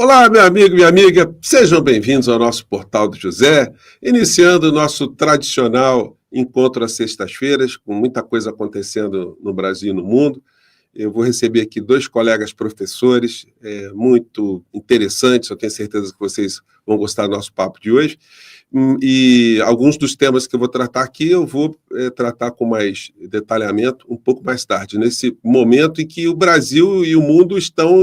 Olá, meu amigo, minha amiga, sejam bem-vindos ao nosso Portal do José, iniciando o nosso tradicional encontro às sextas-feiras, com muita coisa acontecendo no Brasil e no mundo. Eu vou receber aqui dois colegas professores muito interessantes, eu tenho certeza que vocês vão gostar do nosso papo de hoje. E alguns dos temas que eu vou tratar aqui, eu vou tratar com mais detalhamento um pouco mais tarde, nesse momento em que o Brasil e o mundo estão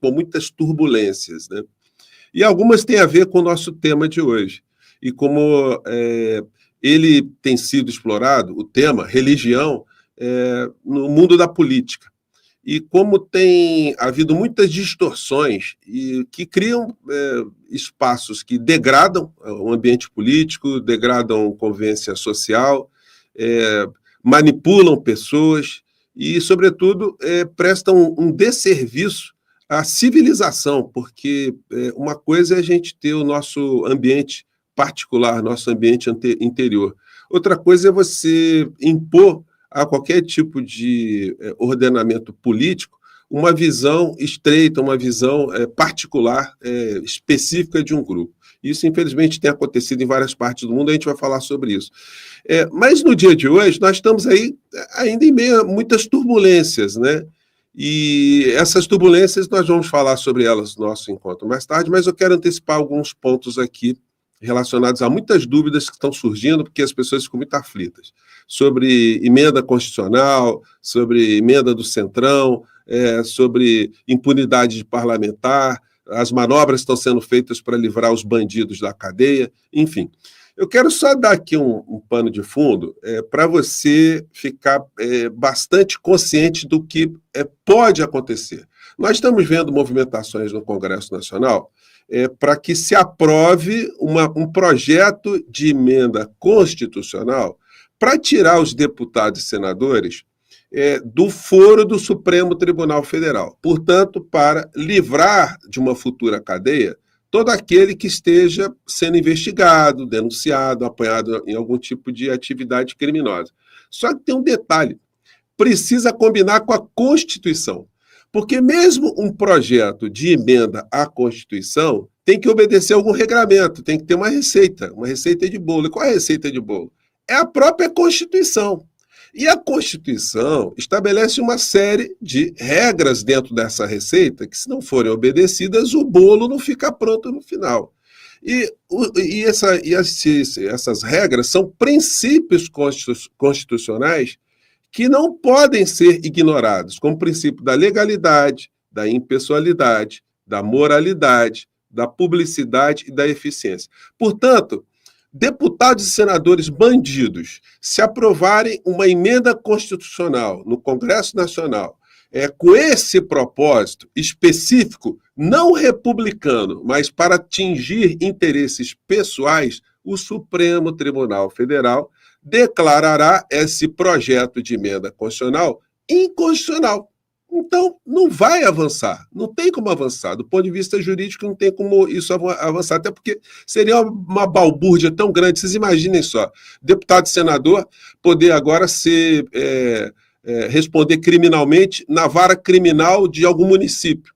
com muitas turbulências, né? E algumas têm a ver com o nosso tema de hoje. E como ele tem sido explorado, o tema religião, no mundo da política. E como tem havido muitas distorções e que criam espaços que degradam o ambiente político, degradam convivência social, manipulam pessoas e, sobretudo, prestam um desserviço à civilização, porque uma coisa é a gente ter o nosso ambiente particular, nosso ambiente interior. Outra coisa é você impor a qualquer tipo de ordenamento político uma visão estreita, uma visão particular, específica de um grupo. Isso, infelizmente, tem acontecido em várias partes do mundo, a gente vai falar sobre isso. Mas no dia de hoje, nós estamos aí ainda em meio a muitas turbulências, né? E essas turbulências, nós vamos falar sobre elas no nosso encontro mais tarde, mas eu quero antecipar alguns pontos aqui relacionados a muitas dúvidas que estão surgindo, porque as pessoas ficam muito aflitas, sobre emenda constitucional, sobre emenda do Centrão, sobre impunidade de parlamentar, as manobras estão sendo feitas para livrar os bandidos da cadeia, enfim. Eu quero só dar aqui um pano de fundo para você ficar bastante consciente do que pode acontecer. Nós estamos vendo movimentações no Congresso Nacional para que se aprove um projeto de emenda constitucional para tirar os deputados e senadores do foro do Supremo Tribunal Federal. Portanto, para livrar de uma futura cadeia todo aquele que esteja sendo investigado, denunciado, apanhado em algum tipo de atividade criminosa. Só que tem um detalhe: precisa combinar com a Constituição. Porque mesmo um projeto de emenda à Constituição tem que obedecer algum regramento, tem que ter uma receita de bolo. E qual é a receita de bolo? É a própria Constituição. E a Constituição estabelece uma série de regras dentro dessa receita que, se não forem obedecidas, o bolo não fica pronto no final. Essas regras são princípios constitucionais que não podem ser ignorados, como o princípio da legalidade, da impessoalidade, da moralidade, da publicidade e da eficiência. Portanto, deputados e senadores bandidos, se aprovarem uma emenda constitucional no Congresso Nacional, com esse propósito específico, não republicano, mas para atingir interesses pessoais, o Supremo Tribunal Federal declarará esse projeto de emenda constitucional inconstitucional. Então, não vai avançar, não tem como avançar. Do ponto de vista jurídico, não tem como isso avançar, até porque seria uma balbúrdia tão grande. Vocês imaginem só, deputado e senador poder agora responder criminalmente na vara criminal de algum município,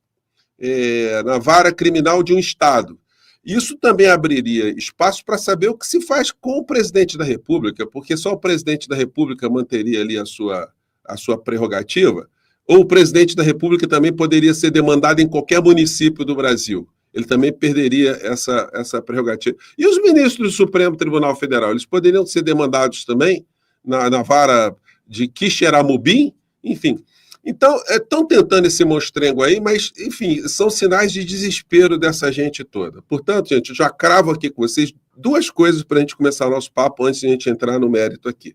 na vara criminal de um estado. Isso também abriria espaço para saber o que se faz com o presidente da República, porque só o presidente da República manteria ali a sua prerrogativa, ou o presidente da República também poderia ser demandado em qualquer município do Brasil. Ele também perderia essa prerrogativa. E os ministros do Supremo Tribunal Federal, eles poderiam ser demandados também na vara de Quixeramobim, enfim. Então, estão tentando esse monstrengo aí, mas, enfim, são sinais de desespero dessa gente toda. Portanto, gente, eu já cravo aqui com vocês duas coisas para a gente começar o nosso papo antes de a gente entrar no mérito aqui.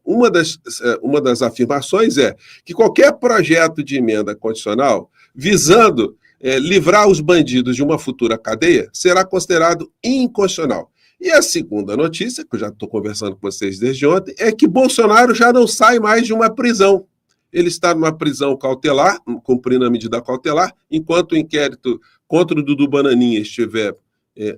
Uma das afirmações é que qualquer projeto de emenda constitucional visando livrar os bandidos de uma futura cadeia será considerado inconstitucional. E a segunda notícia, que eu já estou conversando com vocês desde ontem, é que Bolsonaro já não sai mais de uma prisão. Ele está numa prisão cautelar, cumprindo a medida cautelar, enquanto o inquérito contra o Dudu Bananinha estiver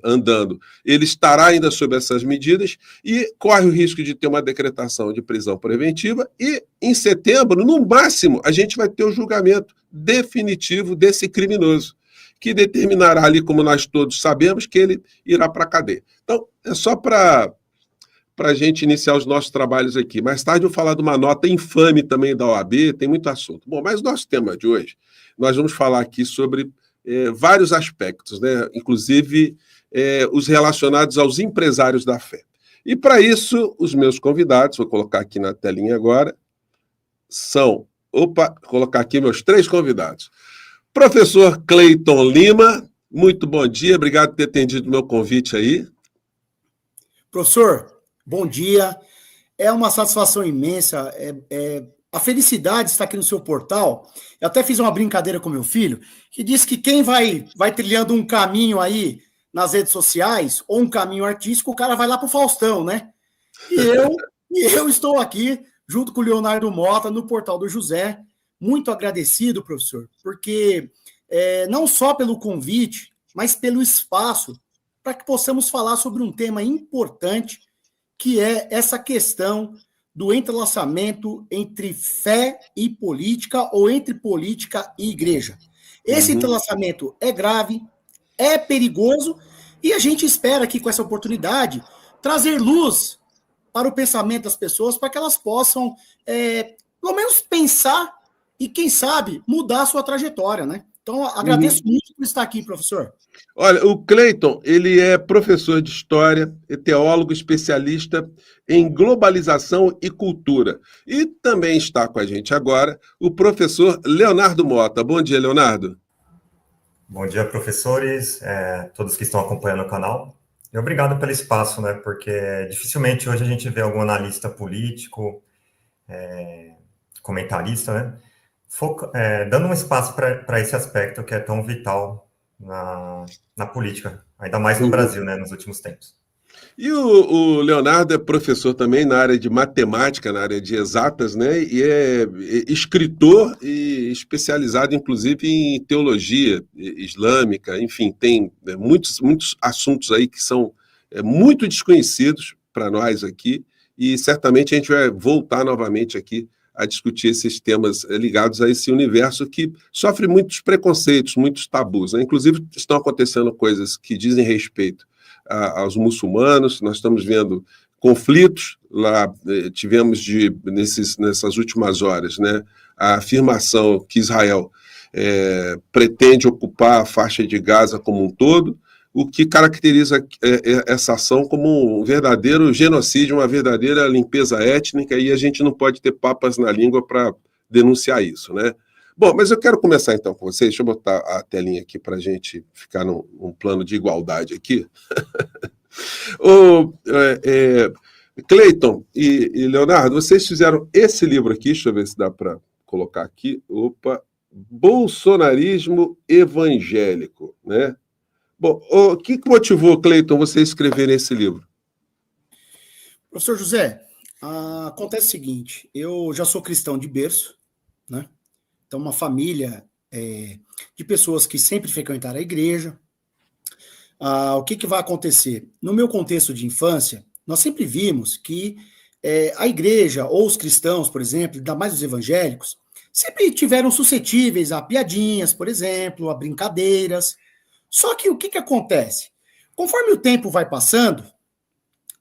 andando, ele estará ainda sob essas medidas e corre o risco de ter uma decretação de prisão preventiva e, em setembro, no máximo, a gente vai ter o julgamento definitivo desse criminoso, que determinará ali, como nós todos sabemos, que ele irá para a cadeia. Então, é só para a gente iniciar os nossos trabalhos aqui. Mais tarde eu vou falar de uma nota infame também da OAB, tem muito assunto. Bom, mas o nosso tema de hoje, nós vamos falar aqui sobre vários aspectos, né? Inclusive os relacionados aos empresários da fé. E para isso, os meus convidados, vou colocar aqui na telinha agora, são, vou colocar aqui meus 3 convidados. Professor Cleiton Lima, muito bom dia, obrigado por ter atendido o meu convite aí. Professor, bom dia. É uma satisfação imensa. A felicidade está aqui no seu portal. Eu até fiz uma brincadeira com meu filho, que disse que quem vai trilhando um caminho aí nas redes sociais, ou um caminho artístico, o cara vai lá para o Faustão, né? E eu estou aqui, junto com o Leonardo Mota, no portal do José. Muito agradecido, professor, porque não só pelo convite, mas pelo espaço, para que possamos falar sobre um tema importante, que é essa questão do entrelaçamento entre fé e política, ou entre política e igreja. Esse entrelaçamento é grave, é perigoso, e a gente espera aqui, com essa oportunidade, trazer luz para o pensamento das pessoas, para que elas possam, pelo menos, pensar e, quem sabe, mudar a sua trajetória, né? Então, agradeço muito por estar aqui, professor. Olha, o Cleiton, ele é professor de História, é teólogo especialista em globalização e cultura. E também está com a gente agora o professor Leonardo Mota. Bom dia, Leonardo. Bom dia, professores, todos que estão acompanhando o canal. E obrigado pelo espaço, né? Porque dificilmente hoje a gente vê algum analista político, comentarista, né? Dando um espaço para esse aspecto que é tão vital na política, ainda mais no Brasil, né, nos últimos tempos. E o Leonardo é professor também na área de matemática, na área de exatas, né, e é escritor e especializado, inclusive, em teologia islâmica, enfim, tem muitos assuntos aí que são muito desconhecidos para nós aqui, e certamente a gente vai voltar novamente aqui a discutir esses temas ligados a esse universo que sofre muitos preconceitos, muitos tabus, né? Inclusive, estão acontecendo coisas que dizem respeito aos muçulmanos, nós estamos vendo conflitos, lá tivemos nessas últimas horas, né, a afirmação que Israel pretende ocupar a faixa de Gaza como um todo, o que caracteriza essa ação como um verdadeiro genocídio, uma verdadeira limpeza étnica, e a gente não pode ter papas na língua para denunciar isso, né? Bom, mas eu quero começar então com vocês, deixa eu botar a telinha aqui para a gente ficar num plano de igualdade aqui. Cleiton e Leonardo, vocês fizeram esse livro aqui, deixa eu ver se dá para colocar aqui, Bolsonarismo Evangélico, né? Bom, o que motivou, Cleiton, você a escrever esse livro? Professor José, acontece o seguinte, eu já sou cristão de berço, né? Então, uma família de pessoas que sempre frequentaram a igreja. O que vai acontecer? No meu contexto de infância, nós sempre vimos que a igreja, ou os cristãos, por exemplo, ainda mais os evangélicos, sempre tiveram suscetíveis a piadinhas, por exemplo, a brincadeiras. Só que o que acontece? Conforme o tempo vai passando,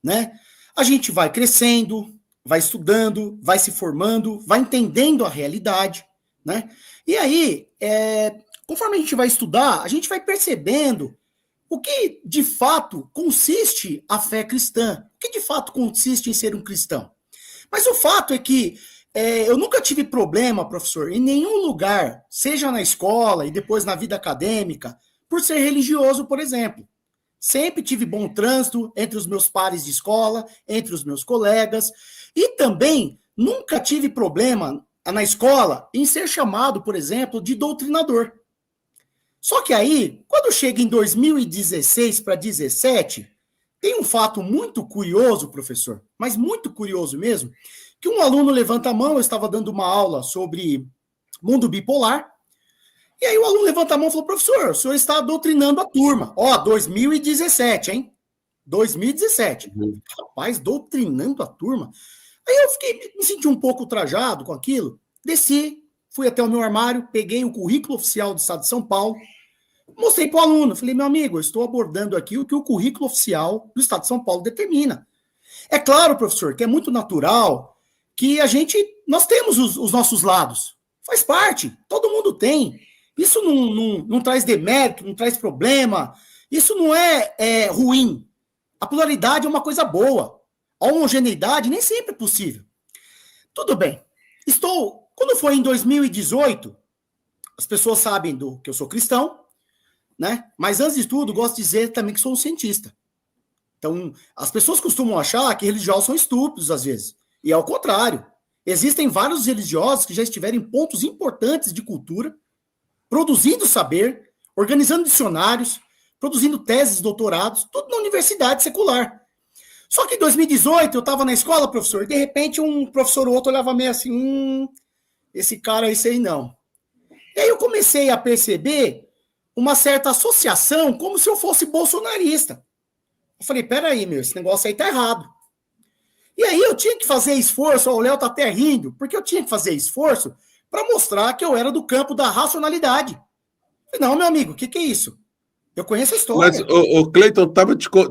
né, a gente vai crescendo, vai estudando, vai se formando, vai entendendo a realidade, né? E aí, conforme a gente vai estudar, a gente vai percebendo o que de fato consiste a fé cristã, o que de fato consiste em ser um cristão. Mas o fato é que eu nunca tive problema, professor, em nenhum lugar, seja na escola e depois na vida acadêmica, por ser religioso, por exemplo. Sempre tive bom trânsito entre os meus pares de escola, entre os meus colegas, e também nunca tive problema na escola em ser chamado, por exemplo, de doutrinador. Só que aí, quando chega em 2016 para 2017, tem um fato muito curioso, professor, mas muito curioso mesmo, que um aluno levanta a mão, eu estava dando uma aula sobre mundo bipolar, e aí o aluno levanta a mão e falou, professor, o senhor está doutrinando a turma. 2017, hein? 2017. Rapaz, doutrinando a turma. Aí eu me senti um pouco ultrajado com aquilo, desci, fui até o meu armário, peguei o currículo oficial do Estado de São Paulo, Mostrei para o aluno, falei, meu amigo, eu estou abordando aqui o que o currículo oficial do Estado de São Paulo determina. É claro, professor, que é muito natural que nós temos os nossos lados. Faz parte, todo mundo tem. Isso não traz demérito, não traz problema. Isso não é ruim. A pluralidade é uma coisa boa. A homogeneidade nem sempre é possível. Tudo bem. Quando foi em 2018, as pessoas sabem que eu sou cristão, né? Mas antes de tudo, gosto de dizer também que sou um cientista. Então, as pessoas costumam achar que religiosos são estúpidos às vezes. E é ao contrário. Existem vários religiosos que já estiveram em pontos importantes de cultura, produzindo saber, organizando dicionários, produzindo teses, doutorados, tudo na universidade secular. Só que em 2018 eu estava na escola, professor, e de repente um professor ou outro olhava meio assim, esse cara, esse aí não. E aí eu comecei a perceber uma certa associação, como se eu fosse bolsonarista. Eu falei, peraí, esse negócio aí tá errado. E aí eu tinha que fazer esforço, o Léo tá até rindo, porque eu tinha que fazer esforço para mostrar que eu era do campo da racionalidade. Não, meu amigo, o que é isso? Eu conheço a história. Mas, o Cleiton,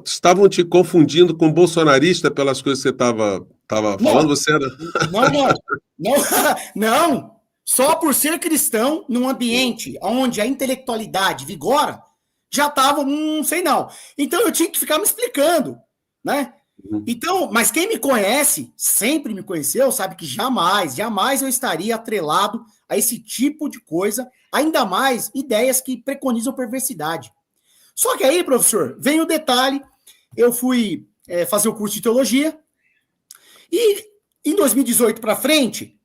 estavam te confundindo com bolsonarista pelas coisas que você estava falando? Você era... Não. Só por ser cristão, num ambiente onde a intelectualidade vigora, já estava, não sei não. Então eu tinha que ficar me explicando, né? Então, mas quem me conhece, sempre me conheceu, sabe que jamais eu estaria atrelado a esse tipo de coisa, ainda mais ideias que preconizam perversidade. Só que aí, professor, vem o detalhe, eu fui fazer o curso de teologia, e em 2018 para frente,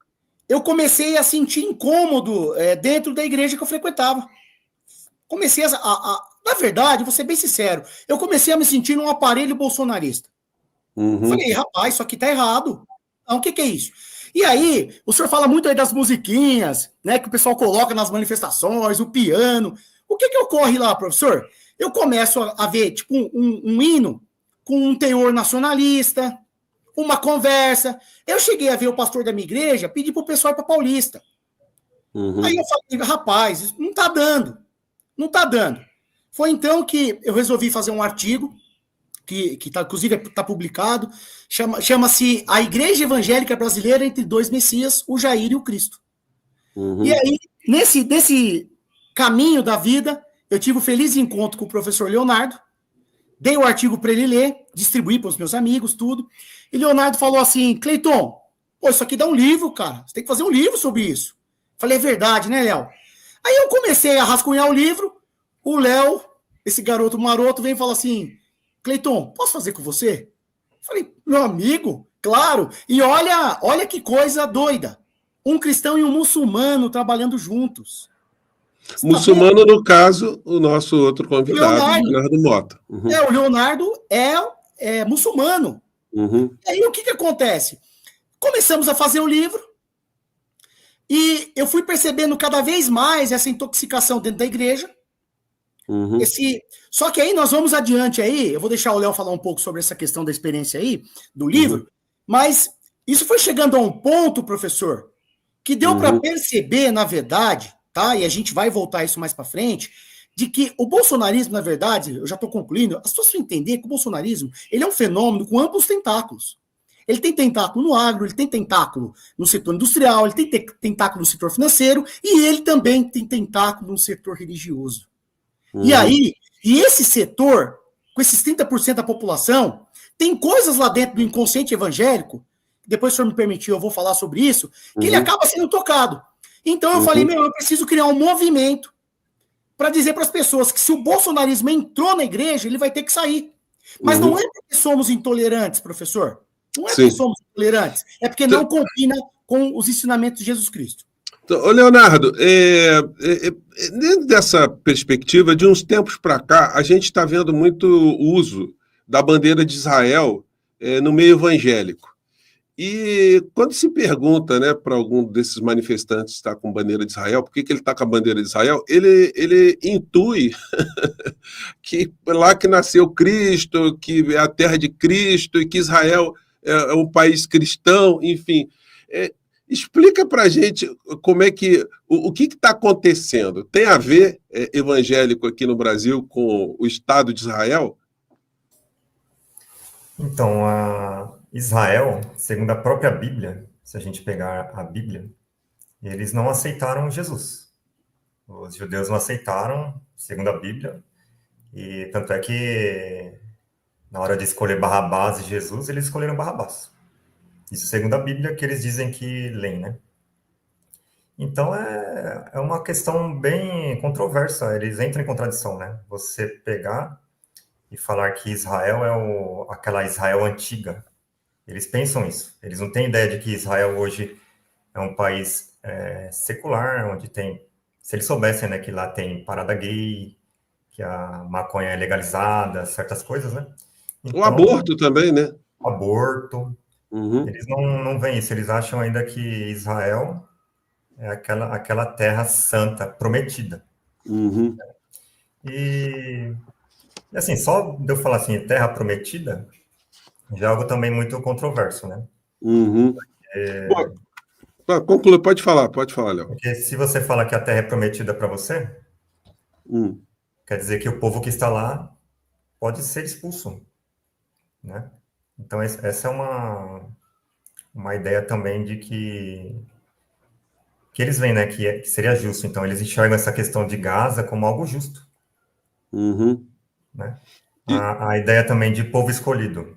eu comecei a sentir incômodo dentro da igreja que eu frequentava. Comecei na verdade, vou ser bem sincero, eu comecei a me sentir num aparelho bolsonarista. Falei, rapaz, isso aqui tá errado. Então, o que é isso? E aí, o senhor fala muito aí das musiquinhas, né, que o pessoal coloca nas manifestações, o piano. O que ocorre lá, professor? Eu começo a ver, tipo, um hino com um teor nacionalista, uma conversa. Eu cheguei a ver o pastor da minha igreja pedir pro pessoal ir pra Paulista. Aí eu falei, rapaz, isso não tá dando. Não tá dando. Foi então que eu resolvi fazer um artigo, que tá, inclusive está publicado, chama-se A Igreja Evangélica Brasileira entre Dois Messias, o Jair e o Cristo. E aí, nesse caminho da vida, eu tive um feliz encontro com o professor Leonardo, dei o artigo para ele ler, distribuí para os meus amigos, tudo, e Leonardo falou assim, Cleiton, pô, isso aqui dá um livro, cara, você tem que fazer um livro sobre isso. Falei, é verdade, né, Léo? Aí eu comecei a rascunhar o livro, o Léo, esse garoto maroto, vem e fala assim, Cleiton, posso fazer com você? Falei, meu amigo, claro. E olha que coisa doida. Um cristão e um muçulmano trabalhando juntos. Você muçulmano, no caso, o nosso outro convidado, Leonardo Mota. O Leonardo é muçulmano. E aí o que acontece? Começamos a fazer o livro e eu fui percebendo cada vez mais essa intoxicação dentro da igreja. Só que aí nós vamos adiante aí, eu vou deixar o Léo falar um pouco sobre essa questão da experiência aí, do livro, mas isso foi chegando a um ponto, professor, que deu para perceber, na verdade, tá? E a gente vai voltar a isso mais para frente, de que o bolsonarismo, na verdade, eu já estou concluindo, as pessoas precisam entender que o bolsonarismo, ele é um fenômeno com amplos tentáculos. Ele tem tentáculo no agro, ele tem tentáculo no setor industrial, ele tem tentáculo no setor financeiro, e ele também tem tentáculo no setor religioso. E aí, esse setor, com esses 30% da população, tem coisas lá dentro do inconsciente evangélico, depois, se o senhor me permitir, eu vou falar sobre isso, que ele acaba sendo tocado. Então eu falei, eu preciso criar um movimento para dizer para as pessoas que se o bolsonarismo entrou na igreja, ele vai ter que sair. Mas não é porque somos intolerantes, professor. Não é porque somos intolerantes. É porque não combina com os ensinamentos de Jesus Cristo. Ô, Leonardo, dentro dessa perspectiva, de uns tempos para cá, a gente está vendo muito uso da bandeira de Israel no meio evangélico. E quando se pergunta, né, para algum desses manifestantes que está com bandeira de Israel, por que ele está com a bandeira de Israel, ele intui que lá que nasceu Cristo, que é a terra de Cristo, e que Israel é um país cristão, enfim. Explica para a gente como é que o que está acontecendo. Tem a ver evangélico aqui no Brasil com o Estado de Israel? Então, Israel, segundo a própria Bíblia, se a gente pegar a Bíblia, eles não aceitaram Jesus. Os judeus não aceitaram, segundo a Bíblia, e tanto é que na hora de escolher Barrabás e Jesus, eles escolheram Barrabás. Isso segundo a Bíblia, que eles dizem que leem, né? Então, é uma questão bem controversa, eles entram em contradição, né? Você pegar e falar que Israel é aquela Israel antiga. Eles pensam isso. Eles não têm ideia de que Israel hoje é um país secular, onde tem... Se eles soubessem, né, que lá tem parada gay, que a maconha é legalizada, certas coisas, né? Então, O aborto também, né? Aborto. Uhum. Eles não veem isso. Eles acham ainda que Israel é aquela terra santa, prometida. Uhum. E assim, só de eu falar assim, terra prometida, já é algo também muito controverso, né? Uhum. Bom, conclua, pode falar, Léo. Porque se você fala que a terra é prometida para você, quer dizer que o povo que está lá pode ser expulso, né? Então, essa é uma ideia também de que eles veem, né, que seria justo. Então, eles enxergam essa questão de Gaza como algo justo. Uhum. Né? A ideia também de povo escolhido.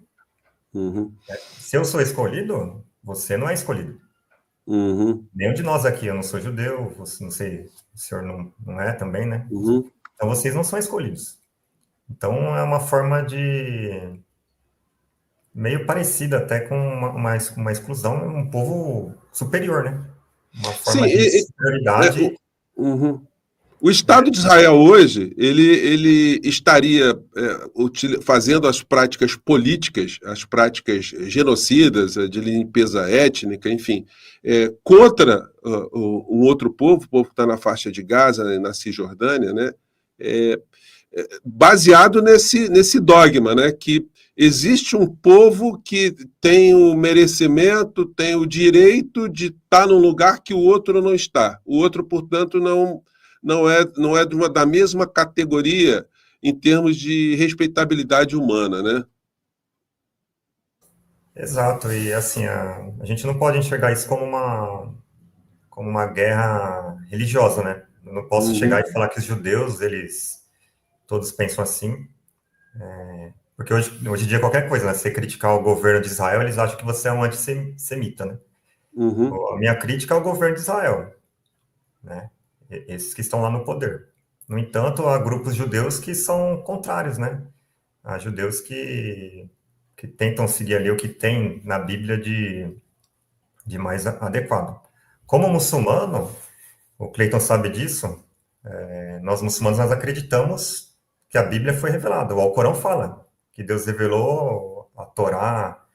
Uhum. Se eu sou escolhido, você não é escolhido. Uhum. Nenhum de nós aqui, eu não sou judeu, você, não sei, o senhor não é também, né? Uhum. Então, vocês não são escolhidos. Então, é uma forma de... meio parecida até com uma exclusão, um povo superior, né? Uma forma de superioridade. Uhum. O Estado de Israel hoje, ele estaria fazendo as práticas políticas, as práticas genocidas, de limpeza étnica, enfim, contra um outro povo, o povo que está na faixa de Gaza, na Cisjordânia, né, baseado nesse dogma, né, que existe um povo que tem o merecimento, tem o direito de estar num lugar que o outro não está. O outro, portanto, não é da mesma categoria em termos de respeitabilidade humana, né? Exato, e assim, a gente não pode enxergar isso como uma guerra religiosa, né? Eu não posso chegar e falar que os judeus, eles todos pensam assim, porque hoje em dia qualquer coisa, né? Você criticar o governo de Israel, eles acham que você é um antissemita, né? Uhum. A minha crítica é ao governo de Israel, né? Esses que estão lá no poder. No entanto, há grupos judeus que são contrários, né? Há judeus que tentam seguir ali o que tem na Bíblia de mais adequado. Como muçulmano, o Cleiton sabe disso, nós muçulmanos nós acreditamos que a Bíblia foi revelada. O Alcorão fala que Deus revelou a Torá,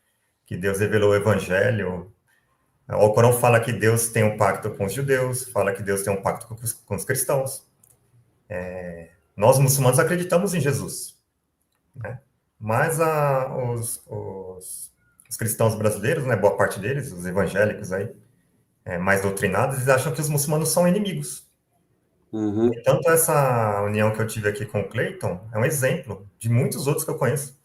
que Deus revelou o Evangelho. O Alcorão fala que Deus tem um pacto com os judeus, fala que Deus tem um pacto com os cristãos. Nós muçulmanos acreditamos em Jesus, né? Mas os cristãos brasileiros, né, boa parte deles, os evangélicos aí, mais doutrinados, eles acham que os muçulmanos são inimigos. Uhum. No entanto, essa união que eu tive aqui com o Cleiton é um exemplo de muitos outros que eu conheço,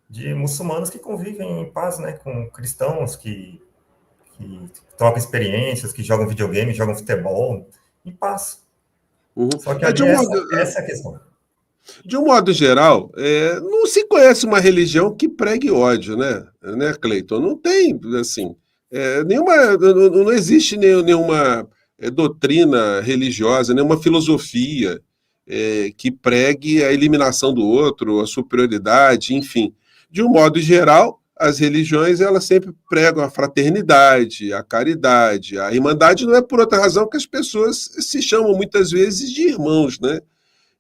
de muçulmanos que convivem em paz, né, com cristãos que trocam experiências, que jogam videogame, jogam futebol, em paz. Uhum. Só que ali essa é a questão. De um modo geral, não se conhece uma religião que pregue ódio, né, Cleiton? Não tem, assim, não existe nenhuma doutrina religiosa, nenhuma filosofia que pregue a eliminação do outro, a superioridade, enfim. De um modo geral, as religiões elas sempre pregam a fraternidade, a caridade, a irmandade. Não é por outra razão que as pessoas se chamam muitas vezes de irmãos, né?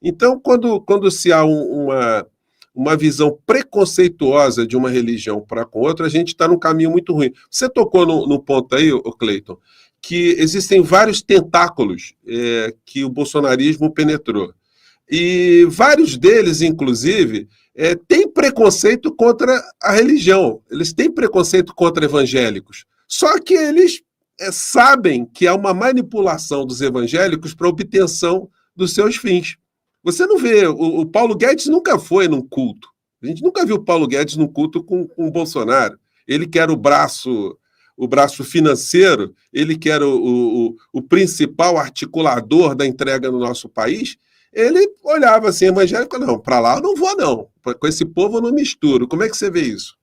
Então, quando se há uma visão preconceituosa de uma religião para com outra, a gente está num caminho muito ruim. Você tocou no ponto aí, Cleiton, que existem vários tentáculos que o bolsonarismo penetrou. E vários deles, inclusive, têm preconceito contra a religião. Eles têm preconceito contra evangélicos. Só que eles sabem que há uma manipulação dos evangélicos para obtenção dos seus fins. Você não vê, o Paulo Guedes nunca foi num culto. A gente nunca viu o Paulo Guedes num culto com o Bolsonaro. Ele quer o braço financeiro, ele quer o principal articulador da entrega no nosso país. Ele olhava assim, evangélico, não, para lá eu não vou não, com esse povo eu não misturo. Como é que você vê isso?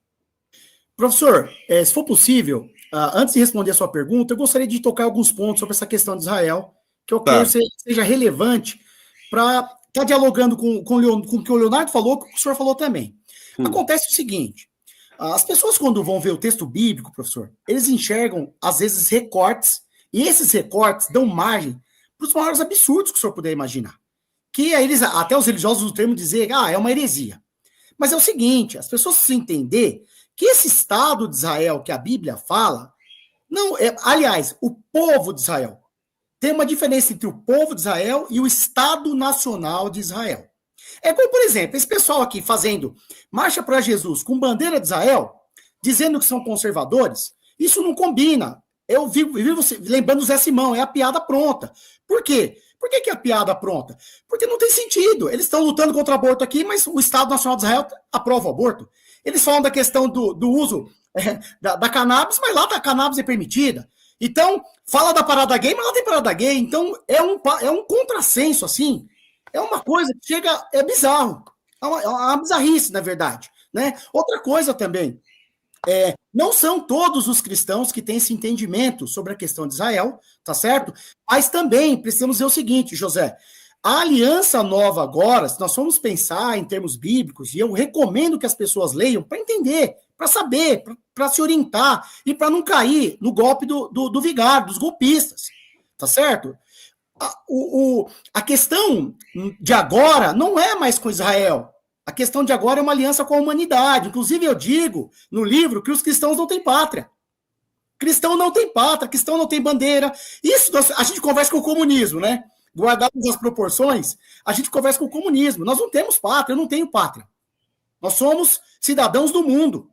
Professor, se for possível, antes de responder a sua pergunta, eu gostaria de tocar alguns pontos sobre essa questão de Israel, que eu creio seja relevante para estar dialogando com o que o Leonardo falou, com o que o senhor falou também. Acontece o seguinte, as pessoas quando vão ver o texto bíblico, professor, eles enxergam, às vezes, recortes, e esses recortes dão margem para os maiores absurdos que o senhor puder imaginar. Que eles, até os religiosos do termo dizer, é uma heresia. Mas é o seguinte, as pessoas precisam entender que esse Estado de Israel que a Bíblia fala, não aliás, o povo de Israel, tem uma diferença entre o povo de Israel e o Estado Nacional de Israel. É como, por exemplo, esse pessoal aqui fazendo marcha para Jesus com bandeira de Israel, dizendo que são conservadores, isso não combina. Eu vivo lembrando o Zé Simão, é a piada pronta. Por quê? Por que é a piada pronta? Porque não tem sentido. Eles estão lutando contra o aborto aqui, mas o Estado Nacional de Israel aprova o aborto. Eles falam da questão do uso da cannabis, mas lá a cannabis é permitida. Então, fala da parada gay, mas lá tem parada gay. Então, é um contrassenso, assim. É uma coisa que chega... É bizarro. É uma bizarrice, na verdade. Né? Outra coisa também. Não são todos os cristãos que têm esse entendimento sobre a questão de Israel, tá certo? Mas também precisamos dizer o seguinte, José. A aliança nova agora, se nós formos pensar em termos bíblicos, e eu recomendo que as pessoas leiam para entender, para saber, para se orientar e para não cair no golpe do vigário, dos golpistas, tá certo? A questão de agora não é mais com Israel. A questão de agora é uma aliança com a humanidade. Inclusive, eu digo no livro que os cristãos não têm pátria. Cristão não tem pátria, cristão não tem bandeira. Isso a gente conversa com o comunismo, né? Guardadas as proporções, a gente conversa com o comunismo. Nós não temos pátria, eu não tenho pátria. Nós somos cidadãos do mundo,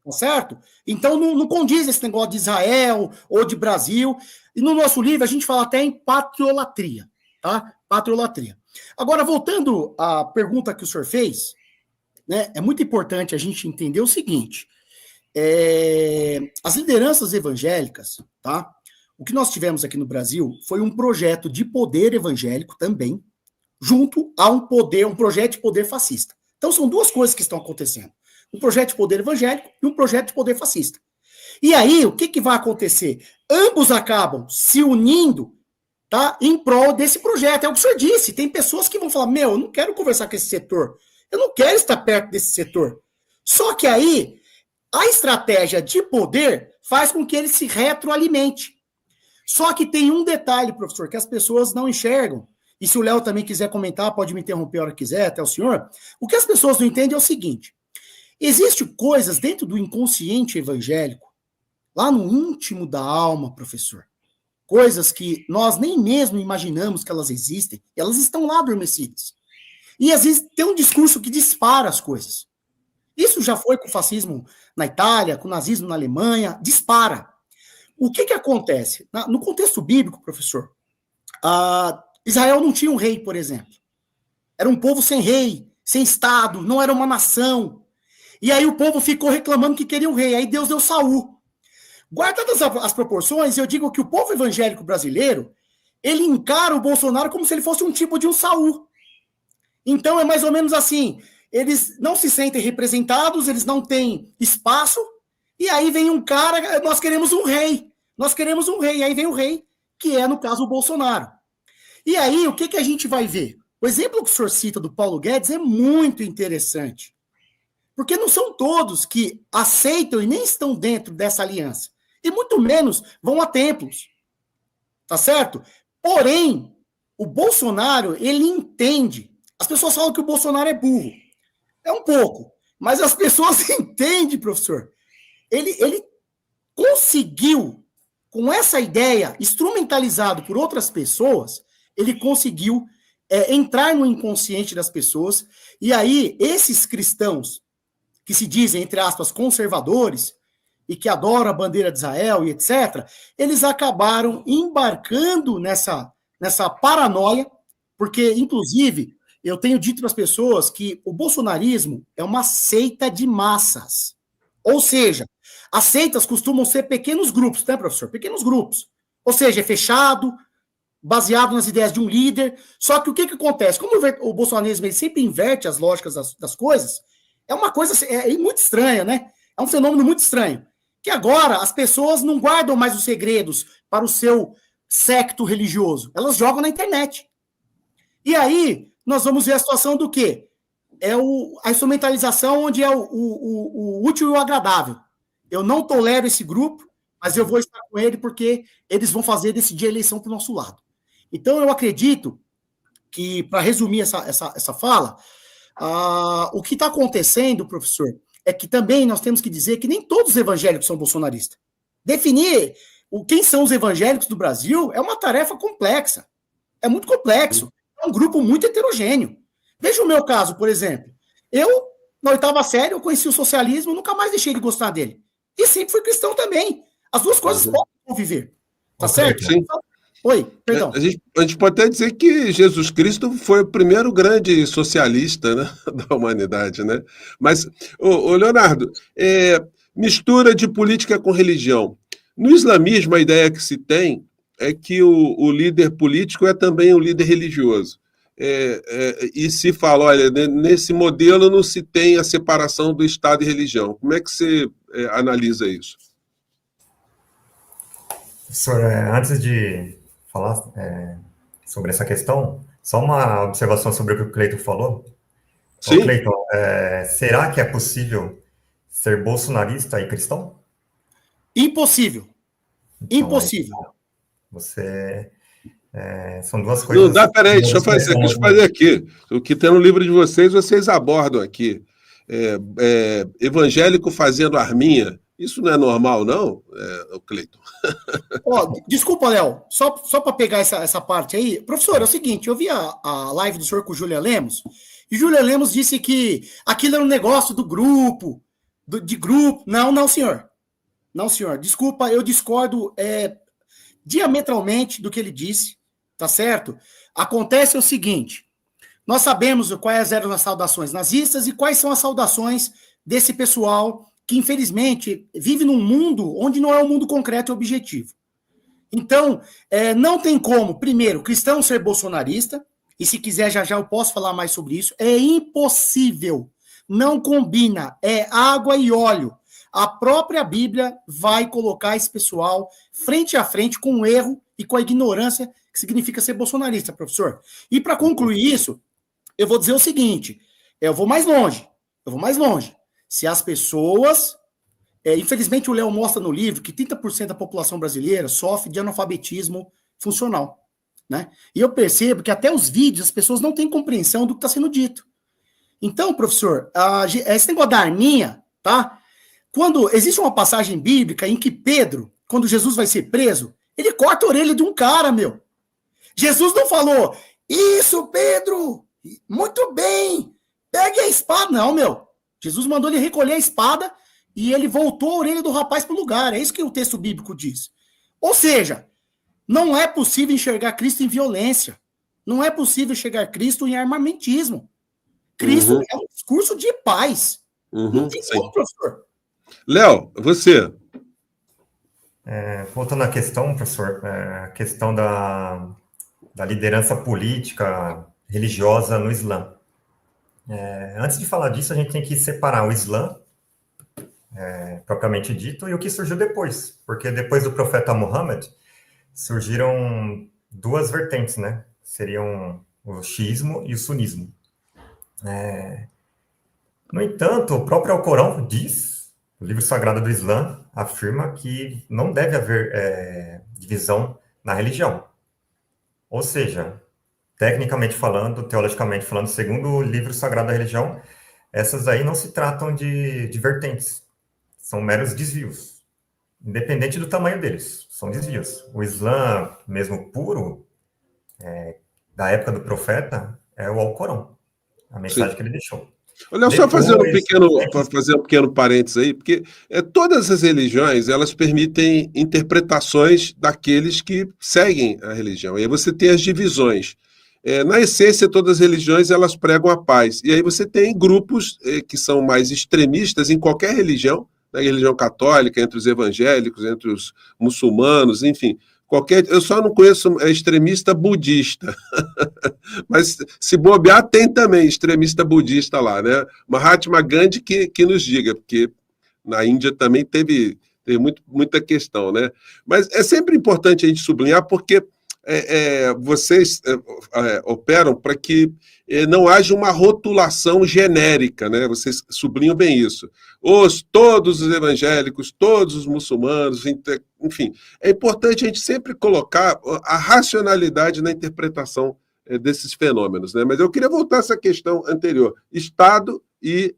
tá certo? Então não condiz esse negócio de Israel ou de Brasil. E no nosso livro a gente fala até em patriolatria, tá? Patriolatria. Agora, voltando à pergunta que o senhor fez, né, é muito importante a gente entender o seguinte, as lideranças evangélicas, tá? O que nós tivemos aqui no Brasil foi um projeto de poder evangélico também, junto a um projeto de poder fascista. Então são duas coisas que estão acontecendo. Um projeto de poder evangélico e um projeto de poder fascista. E aí, o que vai acontecer? Ambos acabam se unindo, tá, em prol desse projeto. É o que o senhor disse. Tem pessoas que vão falar, eu não quero conversar com esse setor. Eu não quero estar perto desse setor. Só que aí, a estratégia de poder faz com que ele se retroalimente. Só que tem um detalhe, professor, que as pessoas não enxergam. E se o Léo também quiser comentar, pode me interromper a hora que quiser, até o senhor. O que as pessoas não entendem é o seguinte. Existem coisas dentro do inconsciente evangélico, lá no íntimo da alma, professor. Coisas que nós nem mesmo imaginamos que elas existem. Elas estão lá adormecidas. E às vezes tem um discurso que dispara as coisas. Isso já foi com o fascismo na Itália, com o nazismo na Alemanha, dispara. O que acontece? No contexto bíblico, professor, Israel não tinha um rei, por exemplo. Era um povo sem rei, sem Estado, não era uma nação. E aí o povo ficou reclamando que queria um rei. Aí Deus deu Saul. Guardadas as proporções, eu digo que o povo evangélico brasileiro, ele encara o Bolsonaro como se ele fosse um tipo de um Saul. Então é mais ou menos assim, eles não se sentem representados, eles não têm espaço, e aí vem um cara, nós queremos um rei, e aí vem o rei, que é, no caso, o Bolsonaro. E aí, o que a gente vai ver? O exemplo que o senhor cita do Paulo Guedes é muito interessante, porque não são todos que aceitam e nem estão dentro dessa aliança, e muito menos vão a templos, tá certo? Porém, o Bolsonaro, ele entende. As pessoas falam que o Bolsonaro é burro. É um pouco, mas as pessoas entendem, professor. Ele conseguiu, com essa ideia, instrumentalizado por outras pessoas, ele conseguiu entrar no inconsciente das pessoas, e aí esses cristãos, que se dizem, entre aspas, conservadores, e que adoram a bandeira de Israel e etc., eles acabaram embarcando nessa paranoia, porque, inclusive, eu tenho dito para as pessoas que o bolsonarismo é uma seita de massas. Ou seja, as seitas costumam ser pequenos grupos, né, professor? Pequenos grupos. Ou seja, é fechado, baseado nas ideias de um líder. Só que o que acontece? Como o bolsonarismo ele sempre inverte as lógicas das coisas, é uma coisa muito estranha, né? É um fenômeno muito estranho. Que agora as pessoas não guardam mais os segredos para o seu secto religioso. Elas jogam na internet. E aí, nós vamos ver a situação do quê? É a instrumentalização onde é o útil e o agradável. Eu não tolero esse grupo, mas eu vou estar com ele porque eles vão fazer decidir a eleição para o nosso lado. Então, eu acredito que, para resumir essa fala, o que está acontecendo, professor, é que também nós temos que dizer que nem todos os evangélicos são bolsonaristas. Definir quem são os evangélicos do Brasil é uma tarefa complexa. É muito complexo. É um grupo muito heterogêneo. Veja o meu caso, por exemplo. Eu, na 8ª série, eu conheci o socialismo, nunca mais deixei de gostar dele. E sempre fui cristão também. As duas coisas podem conviver. Tá certo? Sim. Oi, perdão. A gente pode até dizer que Jesus Cristo foi o primeiro grande socialista, né, da humanidade, né? Mas, Leonardo, mistura de política com religião. No islamismo, a ideia que se tem é que o líder político é também um líder religioso. E se fala, olha, nesse modelo não se tem a separação do Estado e religião. Como é que você analisa isso? Professor, antes de falar sobre essa questão, só uma observação sobre o que o Cleiton falou. Sim. Cleiton, será que é possível ser bolsonarista e cristão? Impossível. Então, impossível. São duas coisas... Não dá, peraí, deixa eu fazer aqui. O que tem no livro de vocês abordam aqui. Evangélico fazendo arminha. Isso não é normal, não, Cleiton? Desculpa, Léo, só para pegar essa parte aí. Professor, é o seguinte, eu vi a live do senhor com o Júlia Lemos, e Júlia Lemos disse que aquilo era um negócio do grupo, de grupo. Não, senhor. Não, senhor. Desculpa, eu discordo diametralmente do que ele disse, tá certo? Acontece o seguinte, nós sabemos quais eram as saudações nazistas e quais são as saudações desse pessoal que, infelizmente, vive num mundo onde não é um mundo concreto e objetivo. Então, não tem como, primeiro, cristão ser bolsonarista, e se quiser já eu posso falar mais sobre isso, é impossível, não combina, é água e óleo. A própria Bíblia vai colocar esse pessoal frente a frente com o erro e com a ignorância que significa ser bolsonarista, professor. E para concluir isso, eu vou dizer o seguinte, eu vou mais longe. Se as pessoas... infelizmente, o Léo mostra no livro que 30% da população brasileira sofre de analfabetismo funcional. Né? E eu percebo que até os vídeos as pessoas não têm compreensão do que está sendo dito. Então, professor, esse negócio da arminha, tá? Quando existe uma passagem bíblica em que Pedro, quando Jesus vai ser preso, ele corta a orelha de um cara, meu. Jesus não falou, isso, Pedro, muito bem, pegue a espada. Não, meu. Jesus mandou ele recolher a espada e ele voltou a orelha do rapaz para o lugar. É isso que o texto bíblico diz. Ou seja, não é possível enxergar Cristo em violência. Não é possível enxergar Cristo em armamentismo. Cristo é um discurso de paz. Não tem como, professor. Léo, você. Voltando à questão, professor, a questão da liderança política, religiosa no Islã. Antes de falar disso, a gente tem que separar o Islã, propriamente dito, e o que surgiu depois. Porque depois do profeta Muhammad, surgiram duas vertentes, né? Seriam o xiismo e o sunismo. No entanto, o próprio Alcorão diz, o livro sagrado do Islã afirma que não deve haver divisão na religião. Ou seja, tecnicamente falando, teologicamente falando, segundo o livro sagrado da religião, essas aí não se tratam de vertentes, são meros desvios, independente do tamanho deles, são desvios. O Islã, mesmo puro, da época do profeta, é o Alcorão, a mensagem que ele deixou. Olha, só fazer um pequeno parênteses aí, porque todas as religiões, elas permitem interpretações daqueles que seguem a religião. E aí você tem as divisões. Na essência, todas as religiões, elas pregam a paz. E aí você tem grupos que são mais extremistas em qualquer religião, na religião católica, entre os evangélicos, entre os muçulmanos, enfim. Eu só não conheço extremista budista, mas se bobear, tem também extremista budista lá, né? Mahatma Gandhi que nos diga, porque na Índia também teve muita questão, né? Mas é sempre importante a gente sublinhar, porque vocês operam para que não haja uma rotulação genérica, né? Vocês sublinham bem isso. Todos os evangélicos, todos os muçulmanos, enfim. É importante a gente sempre colocar a racionalidade na interpretação desses fenômenos, né? Mas eu queria voltar a essa questão anterior. Estado e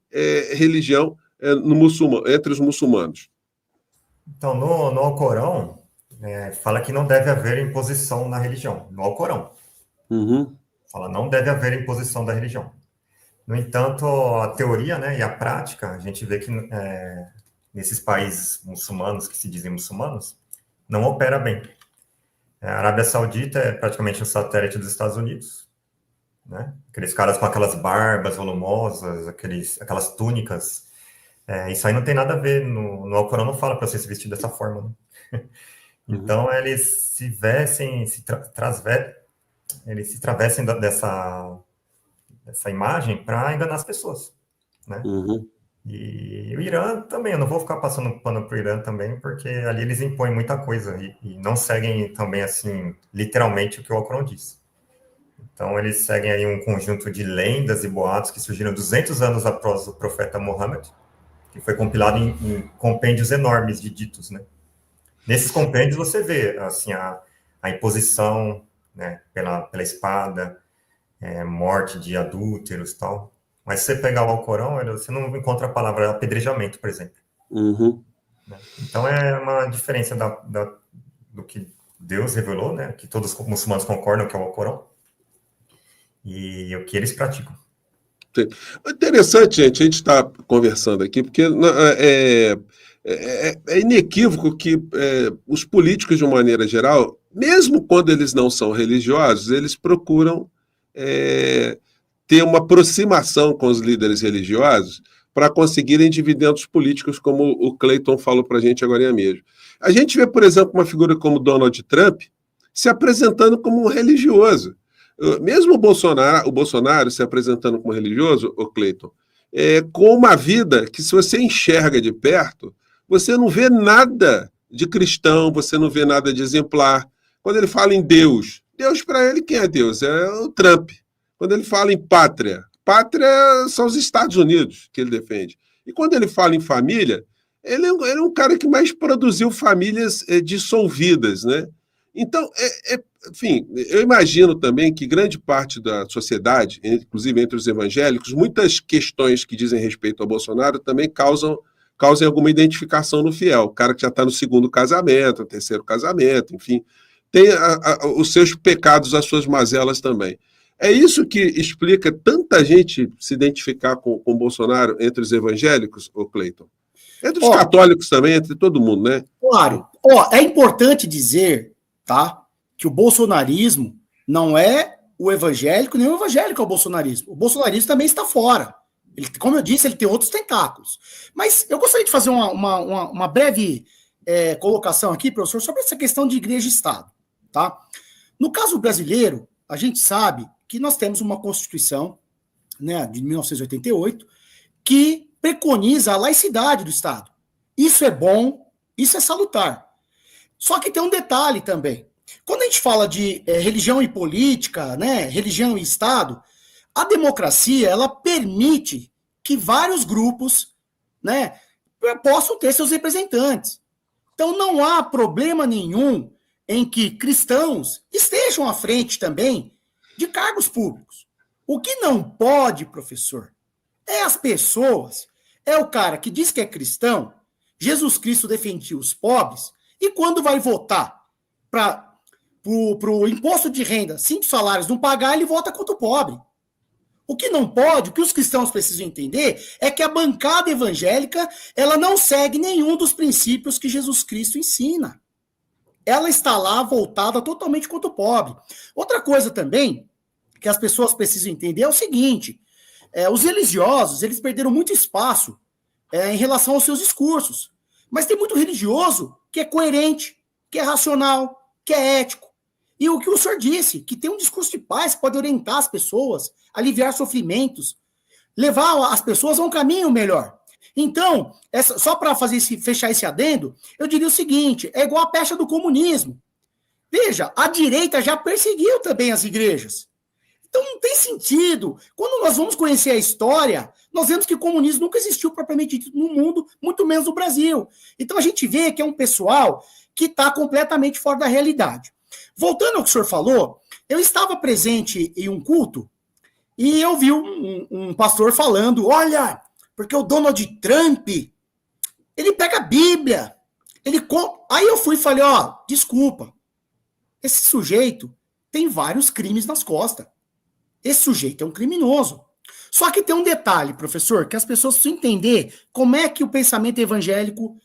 religião entre os muçulmanos. Então, no Alcorão, fala que não deve haver imposição na religião, no Alcorão. Uhum. Fala, não deve haver imposição da religião. No entanto, a teoria, né, e a prática, a gente vê que nesses países muçulmanos, que se dizem muçulmanos, não opera bem. A Arábia Saudita é praticamente um satélite dos Estados Unidos, né? Aqueles caras com aquelas barbas volumosas, aquelas túnicas. Isso aí não tem nada a ver. No Alcorão não fala para você se vestir dessa forma, né? Então, eles se vestem, eles se travessem dessa imagem para enganar as pessoas, né? Uhum. E o Irã também, eu não vou ficar passando pano para o Irã também, porque ali eles impõem muita coisa e não seguem também, assim, literalmente o que o Alcorão diz. Então, eles seguem aí um conjunto de lendas e boatos que surgiram 200 anos após o profeta Muhammad, que foi compilado em compêndios enormes de ditos, né? Nesses compêndios você vê, assim, a imposição, né, pela espada, morte de adúlteros e tal. Mas se você pegar o Alcorão, você não encontra a palavra apedrejamento, por exemplo. Uhum. Então é uma diferença do que Deus revelou, né, que todos os muçulmanos concordam que é o Alcorão, e o que eles praticam. Interessante, gente, a gente está conversando aqui, porque é inequívoco que os políticos, de uma maneira geral, mesmo quando eles não são religiosos, eles procuram ter uma aproximação com os líderes religiosos para conseguirem dividendos políticos, como o Cleiton falou para a gente agora mesmo. A gente vê, por exemplo, uma figura como Donald Trump se apresentando como um religioso. Mesmo o Bolsonaro se apresentando como religioso, o Cleiton, com uma vida que, se você enxerga de perto, você não vê nada de cristão, você não vê nada de exemplar. Quando ele fala em Deus para ele, quem é Deus? É o Trump. Quando ele fala em pátria são os Estados Unidos que ele defende. E quando ele fala em família, ele é um cara que mais produziu famílias dissolvidas, né? Então, enfim, eu imagino também que grande parte da sociedade, inclusive entre os evangélicos, muitas questões que dizem respeito ao Bolsonaro também causem alguma identificação no fiel. O cara que já está no segundo casamento, no terceiro casamento, enfim, tem os seus pecados, as suas mazelas também. É isso que explica tanta gente se identificar com o Bolsonaro entre os evangélicos, ô Cleiton? Entre os católicos também, entre todo mundo, né? Claro. É importante dizer, tá, que o bolsonarismo não é o evangélico, nem o evangélico é o bolsonarismo. O bolsonarismo também está fora. Ele, como eu disse, ele tem outros tentáculos. Mas eu gostaria de fazer uma breve colocação aqui, professor, sobre essa questão de igreja e Estado. Tá? No caso brasileiro, a gente sabe que nós temos uma Constituição, né, de 1988 que preconiza a laicidade do Estado. Isso é bom, isso é salutar. Só que tem um detalhe também. Quando a gente fala de religião e política, né, religião e Estado, a democracia ela permite que vários grupos, né, possam ter seus representantes. Então não há problema nenhum em que cristãos estejam à frente também de cargos públicos. O que não pode, professor, é as pessoas, é o cara que diz que é cristão, Jesus Cristo defendia os pobres, e quando vai votar para o imposto de renda, 5 salários não pagar, ele vota contra o pobre. O que não pode, o que os cristãos precisam entender é que a bancada evangélica, ela não segue nenhum dos princípios que Jesus Cristo ensina. Ela está lá voltada totalmente contra o pobre. Outra coisa também que as pessoas precisam entender é o seguinte, os religiosos, eles perderam muito espaço em relação aos seus discursos. Mas tem muito religioso que é coerente, que é racional, que é ético. E o que o senhor disse, que tem um discurso de paz que pode orientar as pessoas, aliviar sofrimentos, levar as pessoas a um caminho melhor. Então, só para fechar esse adendo, eu diria o seguinte, é igual a pecha do comunismo. Veja, a direita já perseguiu também as igrejas. Então não tem sentido. Quando nós vamos conhecer a história, nós vemos que o comunismo nunca existiu propriamente dito no mundo, muito menos no Brasil. Então a gente vê que é um pessoal que está completamente fora da realidade. Voltando ao que o senhor falou, eu estava presente em um culto e eu vi um pastor falando, olha, porque o Donald Trump, ele pega a Bíblia, aí eu fui e falei, desculpa, esse sujeito tem vários crimes nas costas. Esse sujeito é um criminoso. Só que tem um detalhe, professor, que as pessoas precisam entender como é que o pensamento evangélico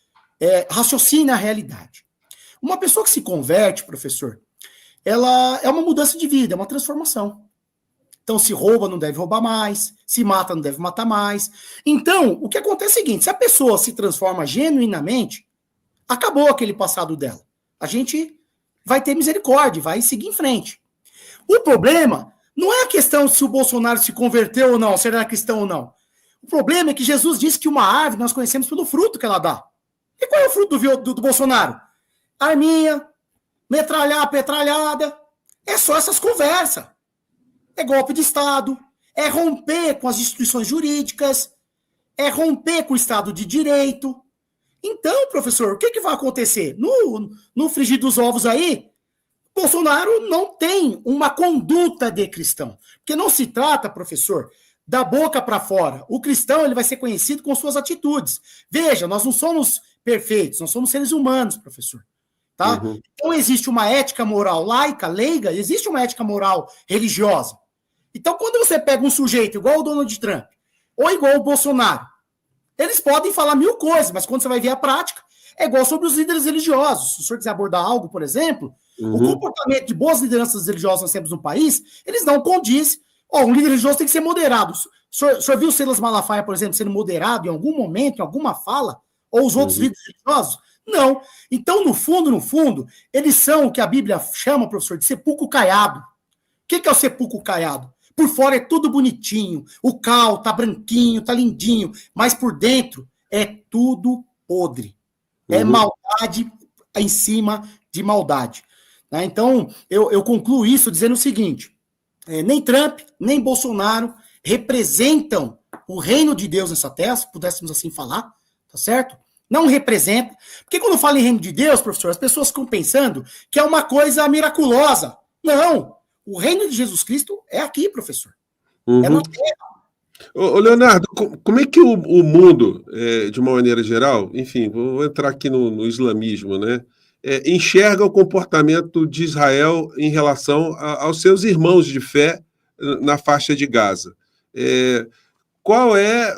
raciocina a realidade. Uma pessoa que se converte, professor, ela é uma mudança de vida, é uma transformação. Então, se rouba, não deve roubar mais. Se mata, não deve matar mais. Então, o que acontece é o seguinte, se a pessoa se transforma genuinamente, acabou aquele passado dela. A gente vai ter misericórdia, vai seguir em frente. O problema não é a questão se o Bolsonaro se converteu ou não, se ele era cristão ou não. O problema é que Jesus disse que uma árvore nós conhecemos pelo fruto que ela dá. E qual é o fruto do Bolsonaro? Arminha, petralhada. É só essas conversas. É golpe de Estado, é romper com as instituições jurídicas, é romper com o Estado de Direito. Então, professor, o que vai acontecer? No frigir dos ovos aí, Bolsonaro não tem uma conduta de cristão. Porque não se trata, professor, da boca para fora. O cristão ele vai ser conhecido com suas atitudes. Veja, nós não somos perfeitos, nós somos seres humanos, professor. Tá? Uhum. Então existe uma ética moral laica, leiga, existe uma ética moral religiosa. Então quando você pega um sujeito igual o Donald Trump, ou igual o Bolsonaro, eles podem falar mil coisas, mas quando você vai ver a prática, é igual sobre os líderes religiosos. Se o senhor quiser abordar algo, por exemplo, o comportamento de boas lideranças religiosas nós temos no país, eles não condizem. Um líder religioso tem que ser moderado. O senhor viu o Silas Malafaia, por exemplo, sendo moderado em algum momento, em alguma fala? Ou os outros líderes religiosos? Não. Então, no fundo, eles são o que a Bíblia chama, professor, de sepulcro caiado. O que é o sepulcro caiado? Por fora é tudo bonitinho, o cal tá branquinho, tá lindinho, mas por dentro é tudo podre. É maldade em cima de maldade. Né? Então, eu concluo isso dizendo o seguinte, nem Trump, nem Bolsonaro representam o reino de Deus nessa terra, se pudéssemos assim falar, tá certo? Não representa. Porque quando fala em reino de Deus, professor, as pessoas ficam pensando que é uma coisa miraculosa. Não. O reino de Jesus Cristo é aqui, professor. É na terra. Ô, Leonardo, como é que o mundo, de uma maneira geral, enfim, vou entrar aqui no islamismo, né, enxerga o comportamento de Israel em relação aos seus irmãos de fé na faixa de Gaza? Qual é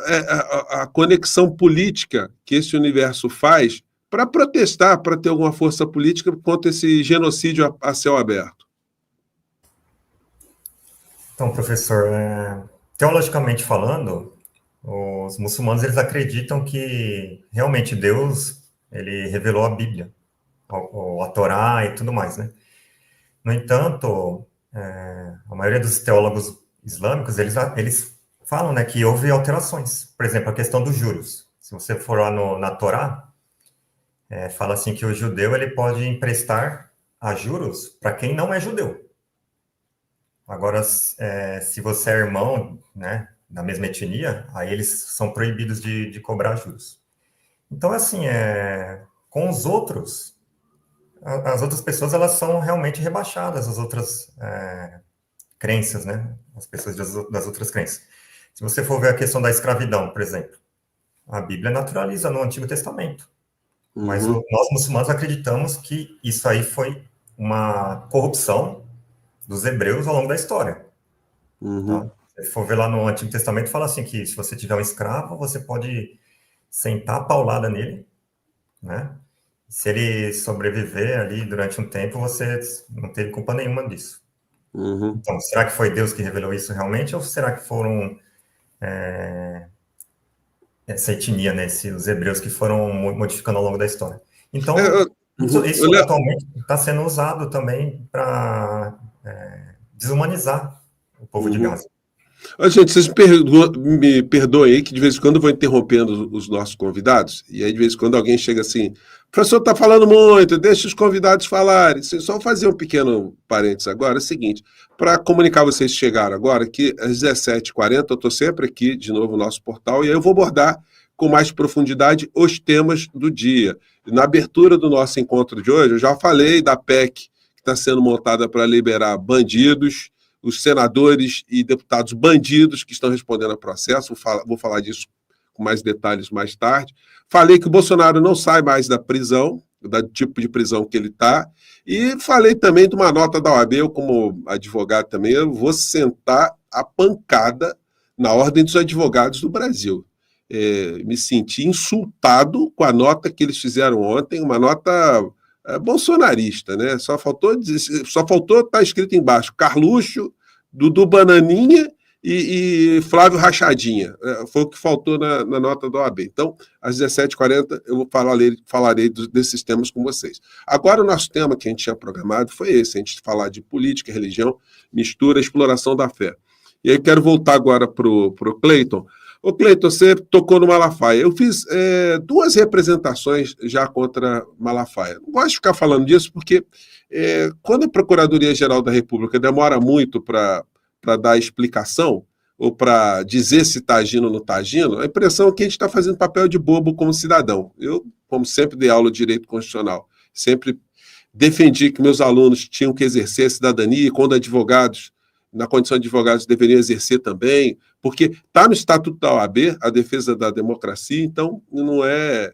a conexão política que esse universo faz para protestar, para ter alguma força política contra esse genocídio a céu aberto? Então, professor, teologicamente falando, os muçulmanos eles acreditam que realmente Deus ele revelou a Bíblia, a Torá e tudo mais, né? No entanto, a maioria dos teólogos islâmicos eles falam, né, que houve alterações. Por exemplo, a questão dos juros. Se você for lá na Torá, fala assim que o judeu ele pode emprestar a juros para quem não é judeu. Agora, se você é irmão, né, da mesma etnia, aí eles são proibidos de cobrar juros. Então, assim, com os outros, as outras pessoas, elas são realmente rebaixadas, as outras crenças, né, as pessoas das outras crenças. Se você for ver a questão da escravidão, por exemplo, a Bíblia naturaliza no Antigo Testamento. Mas nós, muçulmanos, acreditamos que isso aí foi uma corrupção dos hebreus ao longo da história. Tá? Se for ver lá no Antigo Testamento, fala assim que se você tiver um escravo, você pode sentar a paulada nele, né? Se ele sobreviver ali durante um tempo, você não teve culpa nenhuma disso. Uhum. Então, será que foi Deus que revelou isso realmente, ou será que foram essa etnia, né? Os hebreus que foram modificando ao longo da história? Então, isso atualmente está sendo usado também para desumanizar o povo de Gaza. Gente, vocês me perdoem aí que de vez em quando eu vou interrompendo os nossos convidados, e aí de vez em quando alguém chega assim, professor está falando muito, deixa os convidados falarem. Só fazer um pequeno parênteses agora, é o seguinte, para comunicar vocês que chegaram agora, que às 17h40 eu estou sempre aqui, de novo, no nosso portal, e aí eu vou abordar com mais profundidade os temas do dia. Na abertura do nosso encontro de hoje, eu já falei da PEC que está sendo montada para liberar bandidos, os senadores e deputados bandidos que estão respondendo a processo, vou falar disso com mais detalhes mais tarde. Falei que o Bolsonaro não sai mais da prisão, do tipo de prisão que ele está, e falei também de uma nota da OAB, eu como advogado também, eu vou sentar a pancada na Ordem dos Advogados do Brasil. Me senti insultado com a nota que eles fizeram ontem, uma nota bolsonarista, né? Só faltou estar escrito embaixo Carluxo, Dudu Bananinha e Flávio Rachadinha. Foi o que faltou na nota da OAB. Então, às 17h40, eu falarei desses temas com vocês. Agora, o nosso tema que a gente tinha programado foi esse, a gente falar de política, religião, mistura, exploração da fé. E aí quero voltar agora para o Cleiton. Ô, Cleiton, você tocou no Malafaia. Eu fiz 2 representações já contra Malafaia. Não gosto de ficar falando disso porque quando a Procuradoria-Geral da República demora muito para dar explicação ou para dizer se está agindo ou não está agindo, a impressão é que a gente está fazendo papel de bobo como cidadão. Eu, como sempre dei aula de direito constitucional, sempre defendi que meus alunos tinham que exercer a cidadania, e quando advogados, na condição de advogados, deveriam exercer também, porque está no Estatuto da OAB a defesa da democracia, então não é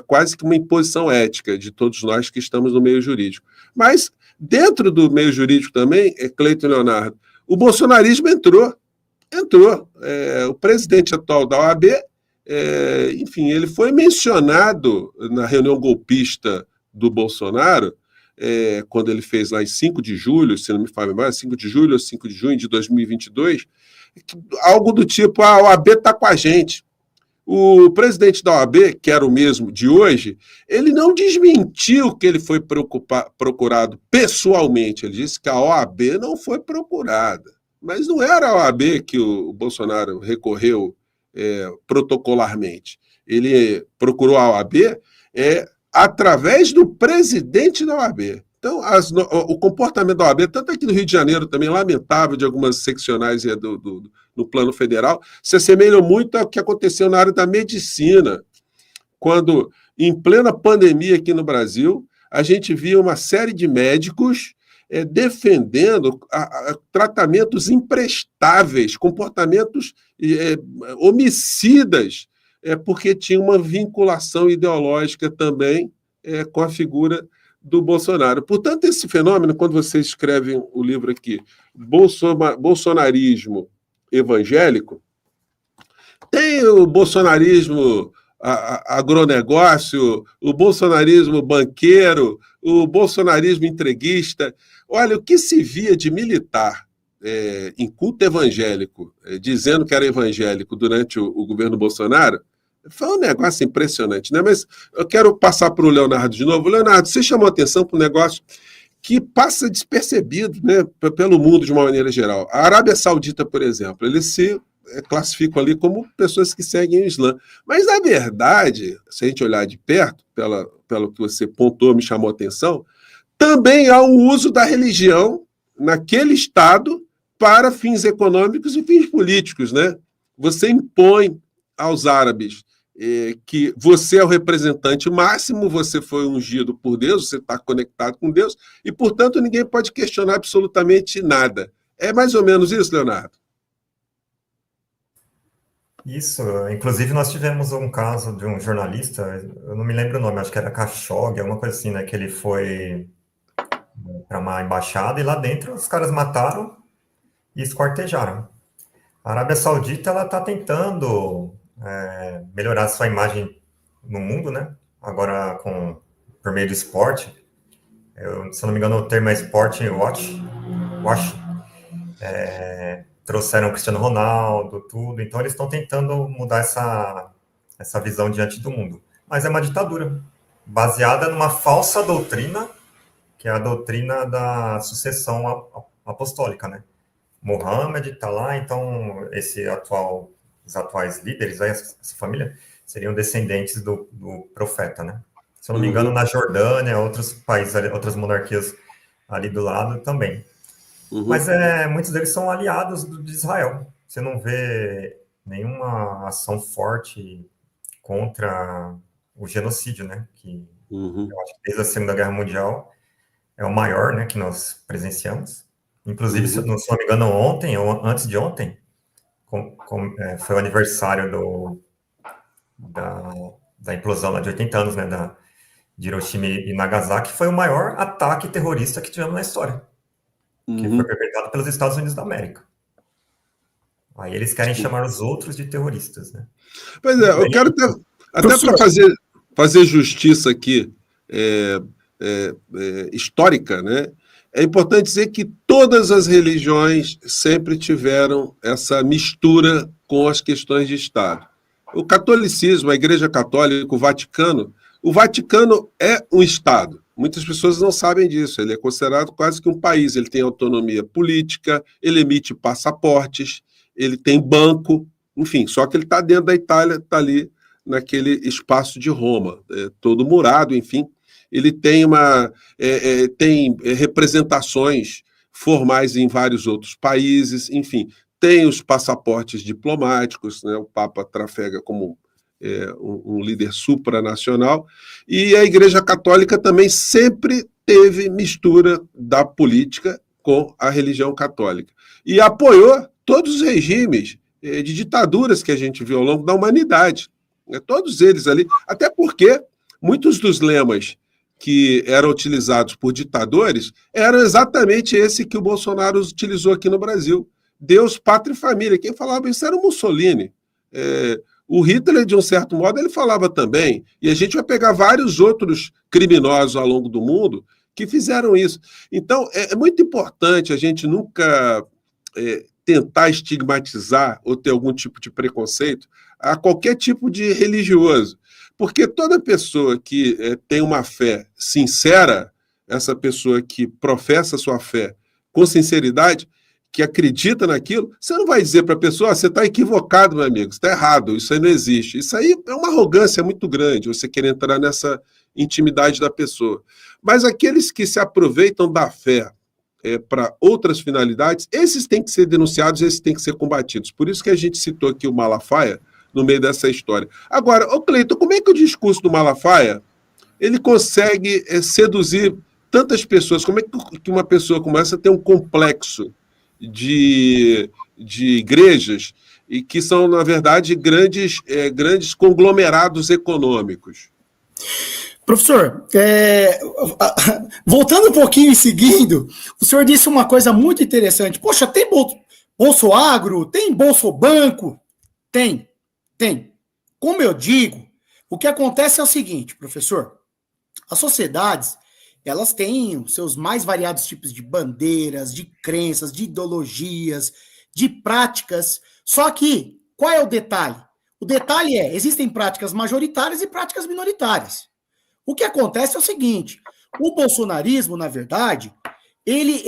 quase que uma imposição ética de todos nós que estamos no meio jurídico. Mas, dentro do meio jurídico também, Cleiton Leonardo, o bolsonarismo entrou. O presidente atual da OAB, enfim, ele foi mencionado na reunião golpista do Bolsonaro, quando ele fez lá em 5 de julho, se não me falha mais, 5 de julho ou 5 de junho de 2022, algo do tipo, a OAB está com a gente. O presidente da OAB, que era o mesmo de hoje, ele não desmentiu que ele foi procurado pessoalmente, ele disse que a OAB não foi procurada, mas não era a OAB que o Bolsonaro recorreu protocolarmente. Ele procurou a OAB através do presidente da OAB. Então, o comportamento da OAB, tanto aqui no Rio de Janeiro também, lamentável, de algumas seccionais no plano federal, se assemelham muito ao que aconteceu na área da medicina, quando, em plena pandemia aqui no Brasil, a gente via uma série de médicos defendendo tratamentos imprestáveis, comportamentos homicidas, porque tinha uma vinculação ideológica também com a figura do Bolsonaro. Portanto, esse fenômeno, quando vocês escrevem o livro aqui, Bolsonarismo evangélico, tem o bolsonarismo agronegócio, o bolsonarismo banqueiro, o bolsonarismo entreguista. Olha, o que se via de militar em culto evangélico, dizendo que era evangélico durante o governo Bolsonaro, foi um negócio impressionante, né? Mas eu quero passar para o Leonardo de novo. Leonardo, você chamou atenção para um negócio que passa despercebido, né, pelo mundo de uma maneira geral. A Arábia Saudita, por exemplo, eles se classificam ali como pessoas que seguem o Islã. Mas, na verdade, se a gente olhar de perto, pelo que você pontuou, me chamou a atenção, também há um uso da religião naquele Estado para fins econômicos e fins políticos, né? Você impõe aos árabes que você é o representante máximo, você foi ungido por Deus, você está conectado com Deus, e, portanto, ninguém pode questionar absolutamente nada. É mais ou menos isso, Leonardo? Isso. Inclusive, nós tivemos um caso de um jornalista, eu não me lembro o nome, acho que era Khashoggi, alguma coisa assim, né, que ele foi para uma embaixada, e lá dentro os caras mataram e esquartejaram. A Arábia Saudita, ela está tentando melhorar sua imagem no mundo, né? Agora, por meio do esporte. Se eu não me engano, o termo é Sport Watch. Trouxeram o Cristiano Ronaldo, tudo. Então, eles estão tentando mudar essa visão diante do mundo. Mas é uma ditadura, baseada numa falsa doutrina, que é a doutrina da sucessão apostólica, né? Mohammed está lá, então os atuais líderes, essa família, seriam descendentes do profeta, né? Se eu não me engano, na Jordânia, outros países, outras monarquias ali do lado também. Mas muitos deles são aliados de Israel. Você não vê nenhuma ação forte contra o genocídio, né? Que eu acho que desde a Segunda Guerra Mundial é o maior, né, que nós presenciamos. Inclusive, se eu não me engano, ontem, ou antes de ontem, foi o aniversário da implosão lá de 80 anos, né, de Hiroshima e Nagasaki, foi o maior ataque terrorista que tivemos na história, que foi perpetrado pelos Estados Unidos da América. Aí eles querem chamar os outros de terroristas, né? Pois é, eu quero até para fazer justiça aqui, histórica, né? É importante dizer que todas as religiões sempre tiveram essa mistura com as questões de Estado. O catolicismo, a Igreja Católica, o Vaticano é um Estado. Muitas pessoas não sabem disso. Ele é considerado quase que um país. Ele tem autonomia política, ele emite passaportes, ele tem banco, enfim, só que ele está dentro da Itália, está ali naquele espaço de Roma, todo murado, enfim. Ele tem tem representações formais em vários outros países, enfim, tem os passaportes diplomáticos, né? O Papa trafega como um líder supranacional, e a Igreja Católica também sempre teve mistura da política com a religião católica, e apoiou todos os regimes de ditaduras que a gente viu ao longo da humanidade, né? Todos eles ali, até porque muitos dos lemas que eram utilizados por ditadores eram exatamente esse que o Bolsonaro utilizou aqui no Brasil. Deus, pátria e família. Quem falava isso era o Mussolini. O Hitler, de um certo modo, ele falava também. E a gente vai pegar vários outros criminosos ao longo do mundo que fizeram isso. Então, é muito importante a gente nunca tentar estigmatizar ou ter algum tipo de preconceito a qualquer tipo de religioso. Porque toda pessoa que tem uma fé sincera, essa pessoa que professa sua fé com sinceridade, que acredita naquilo, você não vai dizer para a pessoa, você está equivocado, meu amigo, você está errado, isso aí não existe. Isso aí é uma arrogância muito grande, você querer entrar nessa intimidade da pessoa. Mas aqueles que se aproveitam da fé para outras finalidades, esses têm que ser denunciados, esses têm que ser combatidos. Por isso que a gente citou aqui o Malafaia, no meio dessa história. Agora, Cleiton, como é que o discurso do Malafaia ele consegue seduzir tantas pessoas? Como é que uma pessoa começa a ter um complexo de igrejas e que são, na verdade, grandes conglomerados econômicos? Professor, voltando um pouquinho e seguindo, o senhor disse uma coisa muito interessante. Poxa, tem Bolso Agro, tem Bolso Banco? Tem. Como eu digo, o que acontece é o seguinte, professor, as sociedades, elas têm os seus mais variados tipos de bandeiras, de crenças, de ideologias, de práticas, só que, qual é o detalhe? O detalhe existem práticas majoritárias e práticas minoritárias. O que acontece é o seguinte, o bolsonarismo, na verdade, ele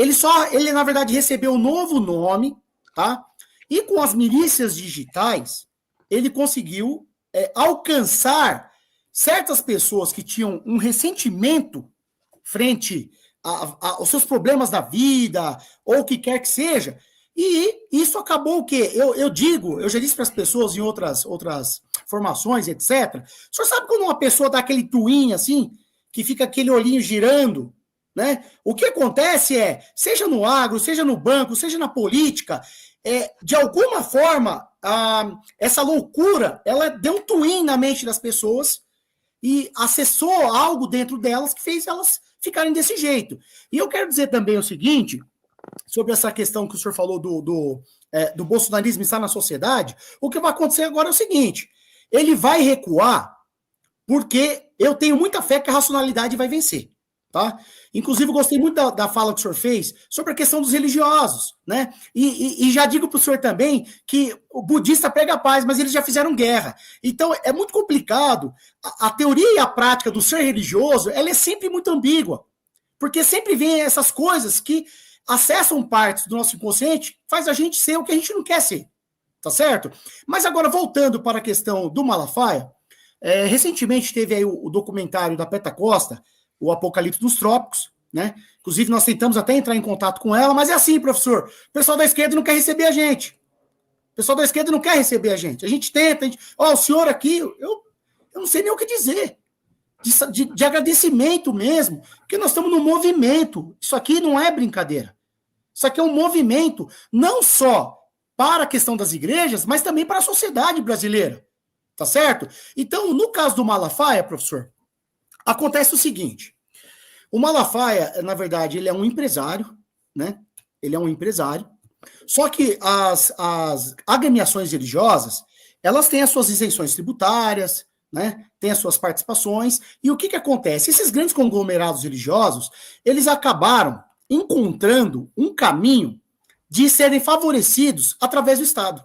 na verdade recebeu um novo nome, tá? E com as milícias digitais, ele conseguiu alcançar certas pessoas que tinham um ressentimento frente aos seus problemas da vida, ou o que quer que seja, e isso acabou o quê? Eu já disse para as pessoas em outras formações, etc. O senhor sabe quando uma pessoa dá aquele twin assim, que fica aquele olhinho girando, né? O que acontece seja no agro, seja no banco, seja na política, de alguma forma, essa loucura, ela deu um twin na mente das pessoas e acessou algo dentro delas que fez elas ficarem desse jeito. E eu quero dizer também o seguinte, sobre essa questão que o senhor falou do bolsonarismo estar na sociedade, o que vai acontecer agora é o seguinte, ele vai recuar porque eu tenho muita fé que a racionalidade vai vencer, tá? Inclusive, eu gostei muito da fala que o senhor fez sobre a questão dos religiosos, né? E já digo para o senhor também que o budista prega a paz, mas eles já fizeram guerra. Então, é muito complicado. A teoria e a prática do ser religioso, ela é sempre muito ambígua, porque sempre vem essas coisas que acessam partes do nosso inconsciente, faz a gente ser o que a gente não quer ser, tá certo? Mas agora, voltando para a questão do Malafaia, recentemente teve aí o documentário da Peta Costa, o Apocalipse dos Trópicos, né? Inclusive, nós tentamos até entrar em contato com ela, mas é assim, professor, o pessoal da esquerda não quer receber a gente. O pessoal da esquerda não quer receber a gente. A gente tenta, o senhor aqui, eu não sei nem o que dizer. De agradecimento mesmo, porque nós estamos num movimento. Isso aqui não é brincadeira. Isso aqui é um movimento, não só para a questão das igrejas, mas também para a sociedade brasileira. Tá certo? Então, no caso do Malafaia, professor, acontece o seguinte, o Malafaia, na verdade, ele é um empresário, né? Ele é um empresário, só que as agremiações religiosas, elas têm as suas isenções tributárias, né? Têm as suas participações, e o que acontece? Esses grandes conglomerados religiosos, eles acabaram encontrando um caminho de serem favorecidos através do Estado,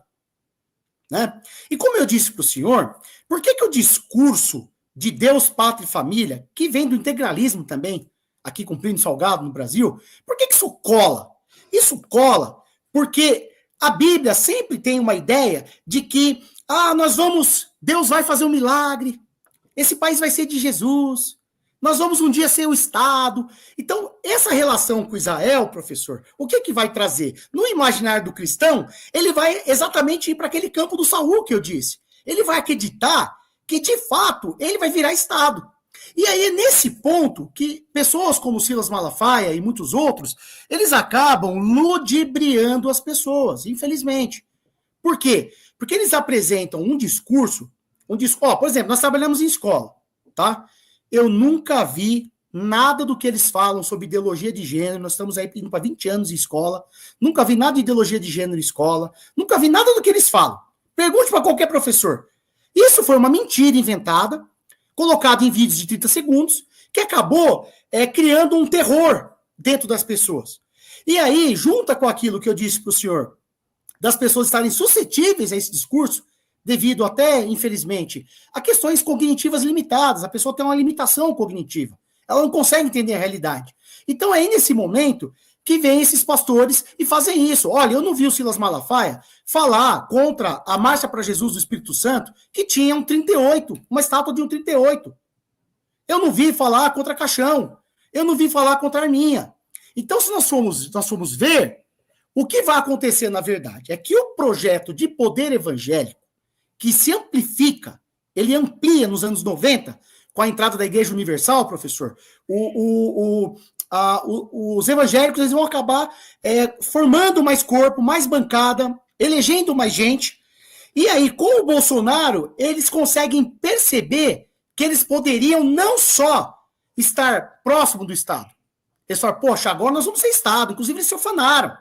né? E como eu disse para o senhor, por que o discurso de Deus, Pátria e Família, que vem do integralismo também, aqui com Plínio Salgado no Brasil, por que isso cola? Isso cola porque a Bíblia sempre tem uma ideia de que, Deus vai fazer um milagre, esse país vai ser de Jesus, nós vamos um dia ser o Estado. Então, essa relação com Israel, professor, o que vai trazer? No imaginário do cristão, ele vai exatamente ir para aquele campo do Saul que eu disse. Ele vai acreditar que, de fato, ele vai virar Estado. E aí é nesse ponto que pessoas como Silas Malafaia e muitos outros, eles acabam ludibriando as pessoas, infelizmente. Por quê? Porque eles apresentam um discurso, por exemplo, nós trabalhamos em escola, tá? Eu nunca vi nada do que eles falam sobre ideologia de gênero, nós estamos aí indo para 20 anos em escola, nunca vi nada de ideologia de gênero em escola, nunca vi nada do que eles falam. Pergunte para qualquer professor. Isso foi uma mentira inventada, colocada em vídeos de 30 segundos, que acabou criando um terror dentro das pessoas. E aí, junta com aquilo que eu disse para o senhor, das pessoas estarem suscetíveis a esse discurso, devido até, infelizmente, a questões cognitivas limitadas, a pessoa tem uma limitação cognitiva, ela não consegue entender a realidade. Então, é aí nesse momento que vem esses pastores e fazem isso. Olha, eu não vi o Silas Malafaia falar contra a Marcha para Jesus do Espírito Santo, que tinha um 38, uma estátua de um 38. Eu não vi falar contra Caixão. Eu não vi falar contra Arminha. Então, se nós formos ver, o que vai acontecer, na verdade, é que o projeto de poder evangélico, que se amplifica, ele amplia nos anos 90, com a entrada da Igreja Universal, professor, os evangélicos eles vão acabar formando mais corpo, mais bancada, elegendo mais gente, e aí, com o Bolsonaro, eles conseguem perceber que eles poderiam não só estar próximo do Estado, eles falam, poxa, agora nós vamos ser Estado, inclusive eles se ufanaram,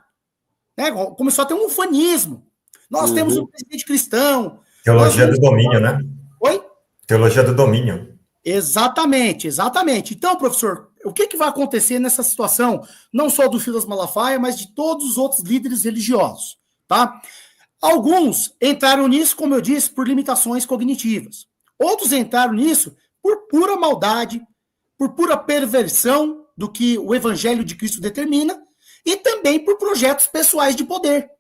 né? Começou a ter um ufanismo, nós temos um presidente cristão. Teologia do domínio, né? Oi? Teologia do domínio. Exatamente. Então, professor, o que vai acontecer nessa situação, não só do Silas Malafaia, mas de todos os outros líderes religiosos, tá? Alguns entraram nisso, como eu disse, por limitações cognitivas. Outros entraram nisso por pura maldade, por pura perversão do que o Evangelho de Cristo determina e também por projetos pessoais de poder.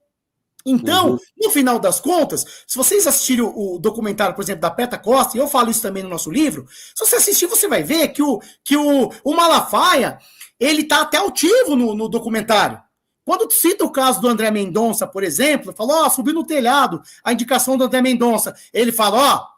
Então, no final das contas, se vocês assistirem o documentário, por exemplo, da Peta Costa, e eu falo isso também no nosso livro, se você assistir, você vai ver que o Malafaia, ele tá até altivo no documentário. Quando cita o caso do André Mendonça, por exemplo, falou, subiu no telhado a indicação do André Mendonça. Ele fala,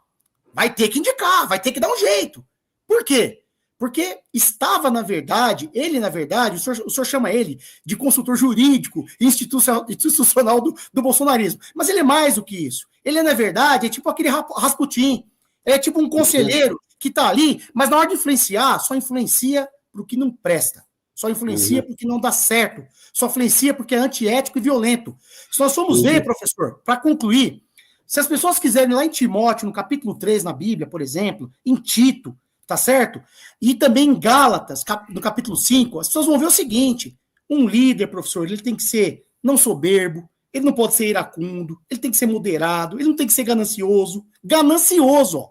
vai ter que indicar, vai ter que dar um jeito. Por quê? Porque estava, na verdade, o senhor chama ele de consultor jurídico institucional do bolsonarismo. Mas ele é mais do que isso. Ele, na verdade, é tipo aquele Rasputin. É tipo um conselheiro que está ali, mas na hora de influenciar, só influencia para o que não presta. Só influencia porque não dá certo. Só influencia porque é antiético e violento. Se nós formos ver, professor, para concluir, se as pessoas quiserem lá em Timóteo, no capítulo 3 na Bíblia, por exemplo, em Tito, tá certo? E também em Gálatas, no capítulo 5, as pessoas vão ver o seguinte: um líder, professor, ele tem que ser não soberbo, ele não pode ser iracundo, ele tem que ser moderado, ele não tem que ser ganancioso. Ganancioso, ó.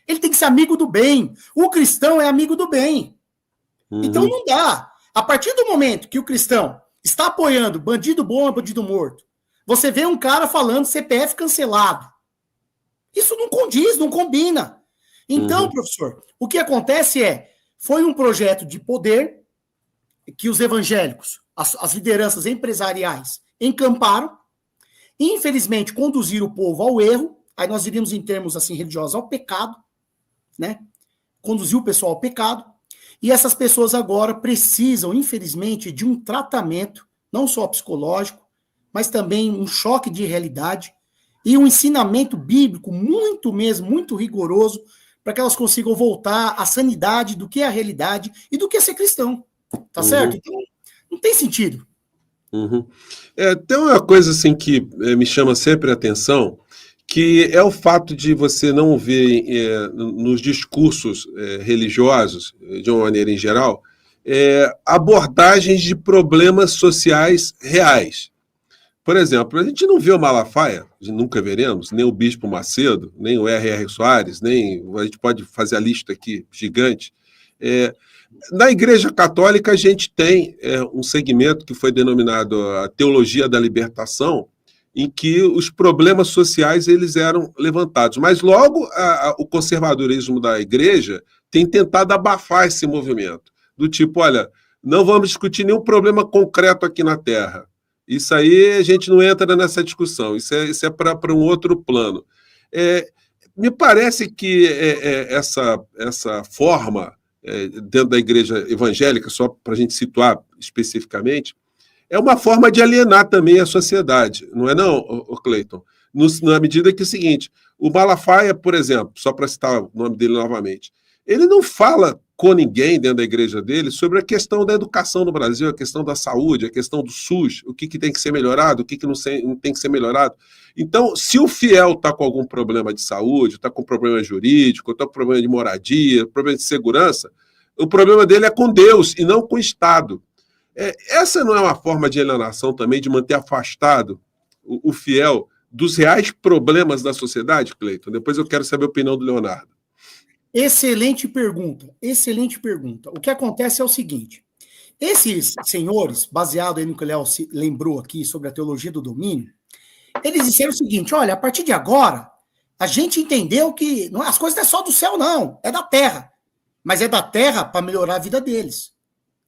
Ele tem que ser amigo do bem. O cristão é amigo do bem. Então não dá. A partir do momento que o cristão está apoiando bandido bom e bandido morto, você vê um cara falando CPF cancelado. Isso não condiz, não combina. Então, professor, o que acontece foi um projeto de poder que os evangélicos, as lideranças empresariais, encamparam, infelizmente conduziram o povo ao erro, aí nós diríamos em termos assim religiosos ao pecado, né? Conduziu o pessoal ao pecado, e essas pessoas agora precisam, infelizmente, de um tratamento, não só psicológico, mas também um choque de realidade e um ensinamento bíblico muito mesmo, muito rigoroso, para que elas consigam voltar à sanidade do que é a realidade e do que é ser cristão. Tá certo? Então, não tem sentido. Tem uma coisa assim que me chama sempre a atenção, que é o fato de você não ver nos discursos religiosos, de uma maneira em geral, abordagens de problemas sociais reais. Por exemplo, a gente não vê o Malafaia, nunca veremos, nem o Bispo Macedo, nem o R.R. Soares, nem a gente pode fazer a lista aqui gigante. Na Igreja Católica, a gente tem um segmento que foi denominado a Teologia da Libertação, em que os problemas sociais eles eram levantados. Mas logo o conservadorismo da Igreja tem tentado abafar esse movimento, do tipo, olha, não vamos discutir nenhum problema concreto aqui na Terra. Isso aí a gente não entra nessa discussão, isso é para um outro plano. Me parece que essa forma, dentro da igreja evangélica, só para a gente situar especificamente, é uma forma de alienar também a sociedade, não é não, Cleiton? Na medida que é o seguinte, o Malafaia, por exemplo, só para citar o nome dele novamente, ele não fala com ninguém dentro da igreja dele sobre a questão da educação no Brasil, a questão da saúde, a questão do SUS, o que tem que ser melhorado, o que não tem que ser melhorado. Então, se o fiel está com algum problema de saúde, está com problema jurídico, está com problema de moradia, problema de segurança, o problema dele é com Deus e não com o Estado. Essa não é uma forma de alienação também, de manter afastado o fiel dos reais problemas da sociedade, Cleiton? Depois eu quero saber a opinião do Leonardo. Excelente pergunta, excelente pergunta. O que acontece é o seguinte, esses senhores, baseado aí no que o Léo lembrou aqui sobre a teologia do domínio, eles disseram o seguinte, olha, a partir de agora, a gente entendeu que as coisas não é só do céu não, é da terra, mas é da terra para melhorar a vida deles,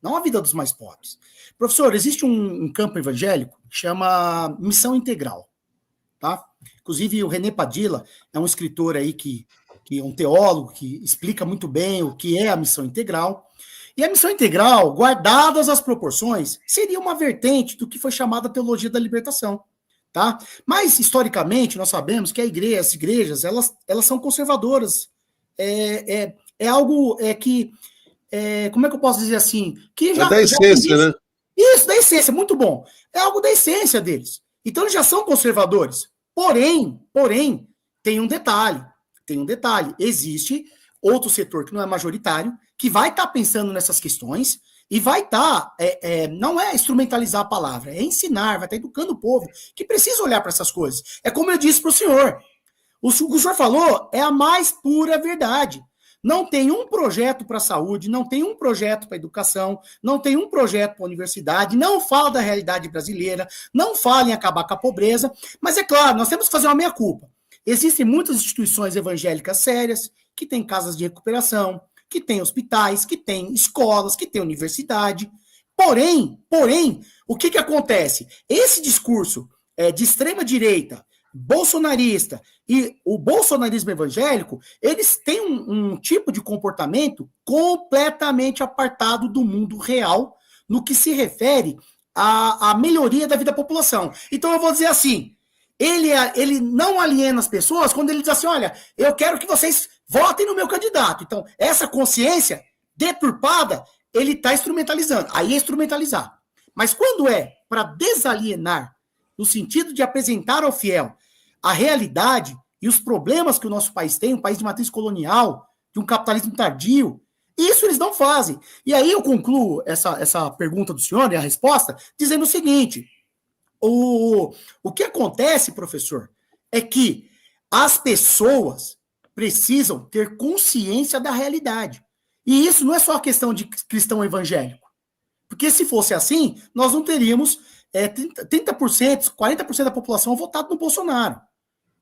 não a vida dos mais pobres. Professor, existe um campo evangélico que chama Missão Integral, tá? Inclusive o René Padilla é um escritor aí que é um teólogo que explica muito bem o que é a missão integral. E a missão integral, guardadas as proporções, seria uma vertente do que foi chamada teologia da libertação. Tá? Mas, historicamente, nós sabemos que as igrejas, elas são conservadoras. É algo que... como é que eu posso dizer assim? Que da essência, né? Isso, da essência, muito bom. É algo da essência deles. Então, eles já são conservadores. Porém, tem um detalhe. Existe outro setor que não é majoritário, que vai estar pensando nessas questões e vai estar, não é instrumentalizar a palavra, é ensinar, vai estar educando o povo, que precisa olhar para essas coisas. É como eu disse para o senhor falou é a mais pura verdade. Não tem um projeto para a saúde, não tem um projeto para a educação, não tem um projeto para a universidade, não fala da realidade brasileira, não fala em acabar com a pobreza, mas é claro, nós temos que fazer uma meia-culpa. Existem muitas instituições evangélicas sérias, que têm casas de recuperação, que têm hospitais, que têm escolas, que têm universidade. Porém, o que acontece? Esse discurso de extrema-direita, bolsonarista, e o bolsonarismo evangélico, eles têm um tipo de comportamento completamente apartado do mundo real, no que se refere à melhoria da vida da população. Então, eu vou dizer assim, ele não aliena as pessoas quando ele diz assim, olha, eu quero que vocês votem no meu candidato. Então, essa consciência deturpada, ele está instrumentalizando. Aí é instrumentalizar. Mas quando é para desalienar, no sentido de apresentar ao fiel a realidade e os problemas que o nosso país tem, um país de matriz colonial, de um capitalismo tardio, isso eles não fazem. E aí eu concluo essa pergunta do senhor e a resposta dizendo o seguinte: o que acontece, professor, é que as pessoas precisam ter consciência da realidade. E isso não é só questão de cristão evangélico. Porque se fosse assim, nós não teríamos 30%, 40% da população votado no Bolsonaro.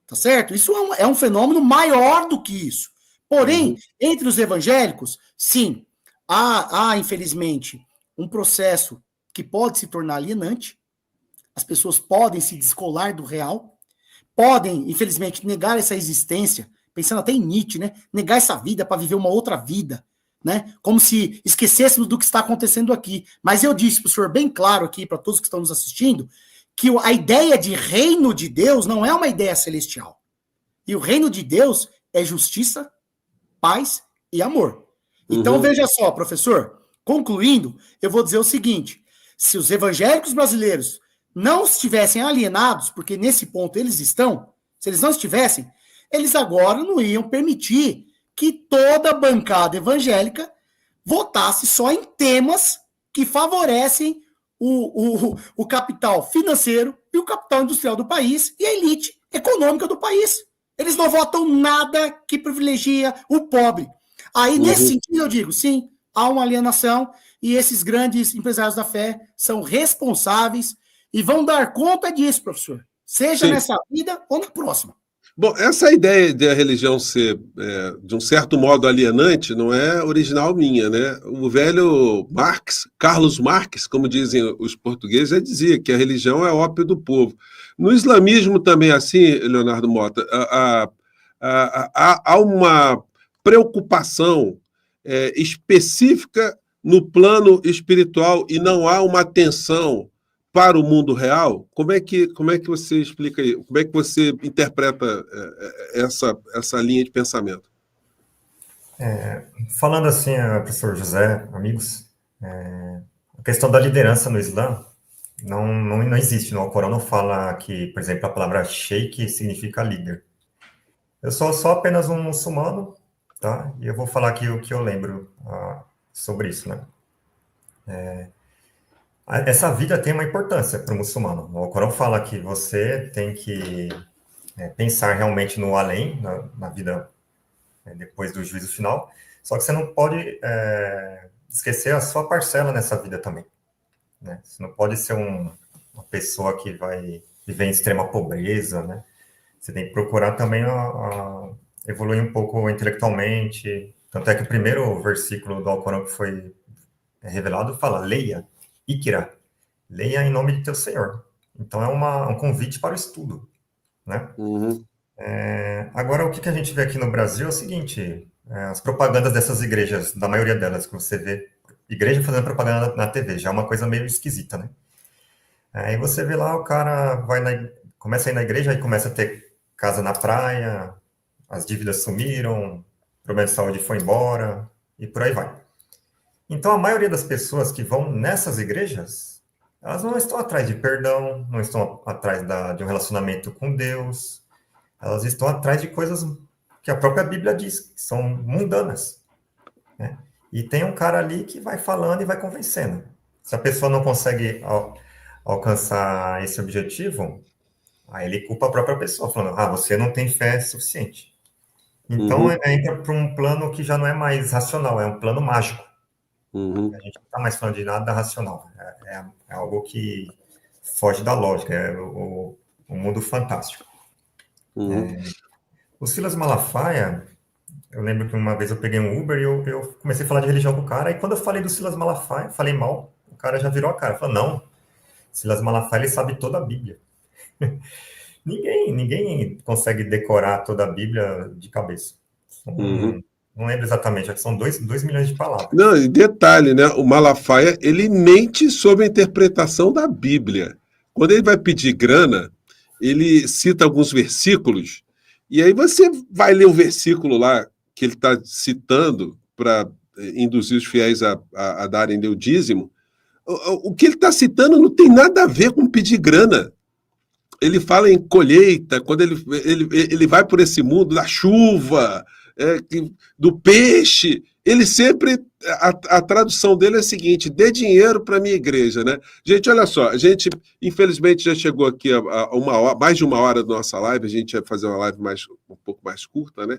Tá certo? Isso é um fenômeno maior do que isso. Porém, entre os evangélicos, sim, há, infelizmente, um processo que pode se tornar alienante. As pessoas podem se descolar do real, podem, infelizmente, negar essa existência, pensando até em Nietzsche, né? Negar essa vida para viver uma outra vida, né? Como se esquecêssemos do que está acontecendo aqui. Mas eu disse para o senhor bem claro aqui, para todos que estão nos assistindo, que a ideia de reino de Deus não é uma ideia celestial. E o reino de Deus é justiça, paz e amor. Então, veja só, professor, concluindo, eu vou dizer o seguinte: se os evangélicos brasileiros não estivessem alienados, porque nesse ponto eles estão, se eles não estivessem, eles agora não iam permitir que toda a bancada evangélica votasse só em temas que favorecem o capital financeiro e o capital industrial do país e a elite econômica do país. Eles não votam nada que privilegia o pobre. Aí, nesse sentido, eu digo, sim, há uma alienação e esses grandes empresários da fé são responsáveis e vão dar conta disso, professor. Seja nessa vida ou na próxima. Bom, essa ideia de a religião ser, de um certo modo, alienante, não é original minha, né? O velho Marx, Carlos Marx, como dizem os portugueses, já dizia que a religião é ópio do povo. No islamismo também é assim, Leonardo Mota, há uma preocupação específica no plano espiritual e não há uma atenção para o mundo real. Como é que você explica aí? Como é que você interpreta essa linha de pensamento? Falando assim, professor José, amigos, a questão da liderança no Islã não existe. No Alcorão não fala que, por exemplo, a palavra sheikh significa líder. Eu sou só apenas um muçulmano, tá? E eu vou falar aqui o que eu lembro sobre isso, né? Essa vida tem uma importância para o muçulmano. O Alcorão fala que você tem que pensar realmente no além, na vida depois do juízo final, só que você não pode esquecer a sua parcela nessa vida também, né? Você não pode ser uma pessoa que vai viver em extrema pobreza, né? Você tem que procurar também evoluir um pouco intelectualmente. Tanto é que o primeiro versículo do Alcorão que foi revelado fala, leia, Ikra, leia em nome de teu Senhor. Então é um convite para o estudo, né? Agora, o que a gente vê aqui no Brasil é o seguinte, as propagandas dessas igrejas, da maioria delas que você vê, igreja fazendo propaganda na TV, já é uma coisa meio esquisita, né? Aí você vê lá, o cara começa a ir na igreja, aí começa a ter casa na praia, as dívidas sumiram, o problema de saúde foi embora, e por aí vai. Então, a maioria das pessoas que vão nessas igrejas, elas não estão atrás de perdão, não estão atrás de um relacionamento com Deus, elas estão atrás de coisas que a própria Bíblia diz, que são mundanas, né? E tem um cara ali que vai falando e vai convencendo. Se a pessoa não consegue alcançar esse objetivo, aí ele culpa a própria pessoa, falando, você não tem fé suficiente. Então, entra para um plano que já não é mais racional, é um plano mágico. A gente não está mais falando de nada racional. É algo que foge da lógica, é o mundo fantástico. O Silas Malafaia, eu lembro que uma vez eu peguei um Uber e eu comecei a falar de religião com o cara, e quando eu falei do Silas Malafaia, falei mal, o cara já virou a cara, falou, não, Silas Malafaia, ele sabe toda a Bíblia. Ninguém consegue decorar toda a Bíblia de cabeça. Não lembro exatamente, acho que são 2 milhões de palavras. Não, e detalhe, né? O Malafaia, ele mente sobre a interpretação da Bíblia. Quando ele vai pedir grana, ele cita alguns versículos, e aí você vai ler o versículo lá que ele está citando para induzir os fiéis a darem o dízimo, o que ele está citando não tem nada a ver com pedir grana. Ele fala em colheita, quando ele vai por esse mundo da chuva, do peixe. Ele sempre, a tradução dele é a seguinte: dê dinheiro para a minha igreja, né? Gente, olha só, a gente, infelizmente, já chegou aqui a mais de uma hora da nossa live. A gente ia fazer uma live um pouco mais curta, né?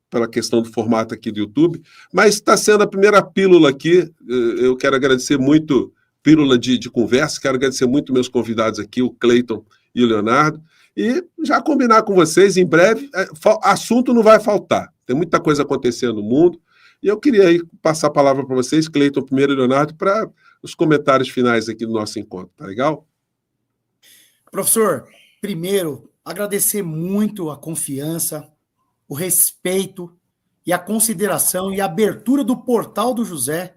Pela questão do formato aqui do YouTube, mas está sendo a primeira pílula aqui. Eu quero agradecer muito, pílula de conversa, quero agradecer muito meus convidados aqui, o Cleiton e o Leonardo, e já combinar com vocês, em breve, assunto não vai faltar, tem muita coisa acontecendo no mundo, e eu queria aí passar a palavra para vocês, Cleiton primeiro e Leonardo, para os comentários finais aqui do nosso encontro, tá legal? Professor, primeiro, agradecer muito a confiança, o respeito e a consideração e a abertura do portal do José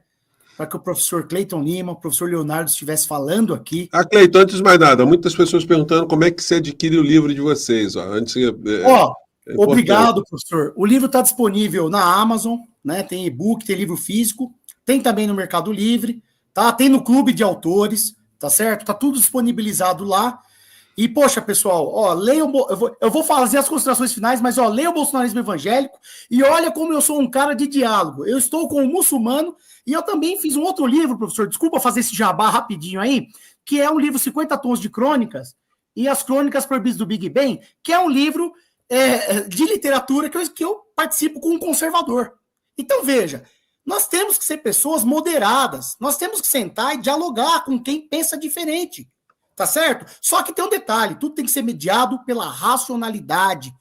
para que o professor Cleiton Lima, o professor Leonardo estivesse falando aqui. Cleiton, antes de mais nada, muitas pessoas perguntando como é que você adquire o livro de vocês. Obrigado, professor. O livro está disponível na Amazon, né? Tem e-book, tem livro físico, tem também no Mercado Livre, tá? Tem no Clube de Autores, tá certo? Tá tudo disponibilizado lá. E, poxa, pessoal, leiam, eu vou fazer as considerações finais, mas, leiam o bolsonarismo evangélico e olha como eu sou um cara de diálogo. Eu estou com um muçulmano e eu também fiz um outro livro, professor, desculpa fazer esse jabá rapidinho aí, que é um livro 50 Tons de Crônicas e as Crônicas Proibidas do Big Bang, que é um livro de literatura que eu participo com um conservador. Então, veja, nós temos que ser pessoas moderadas, nós temos que sentar e dialogar com quem pensa diferente. Tá certo? Só que tem um detalhe, tudo tem que ser mediado pela racionalidade.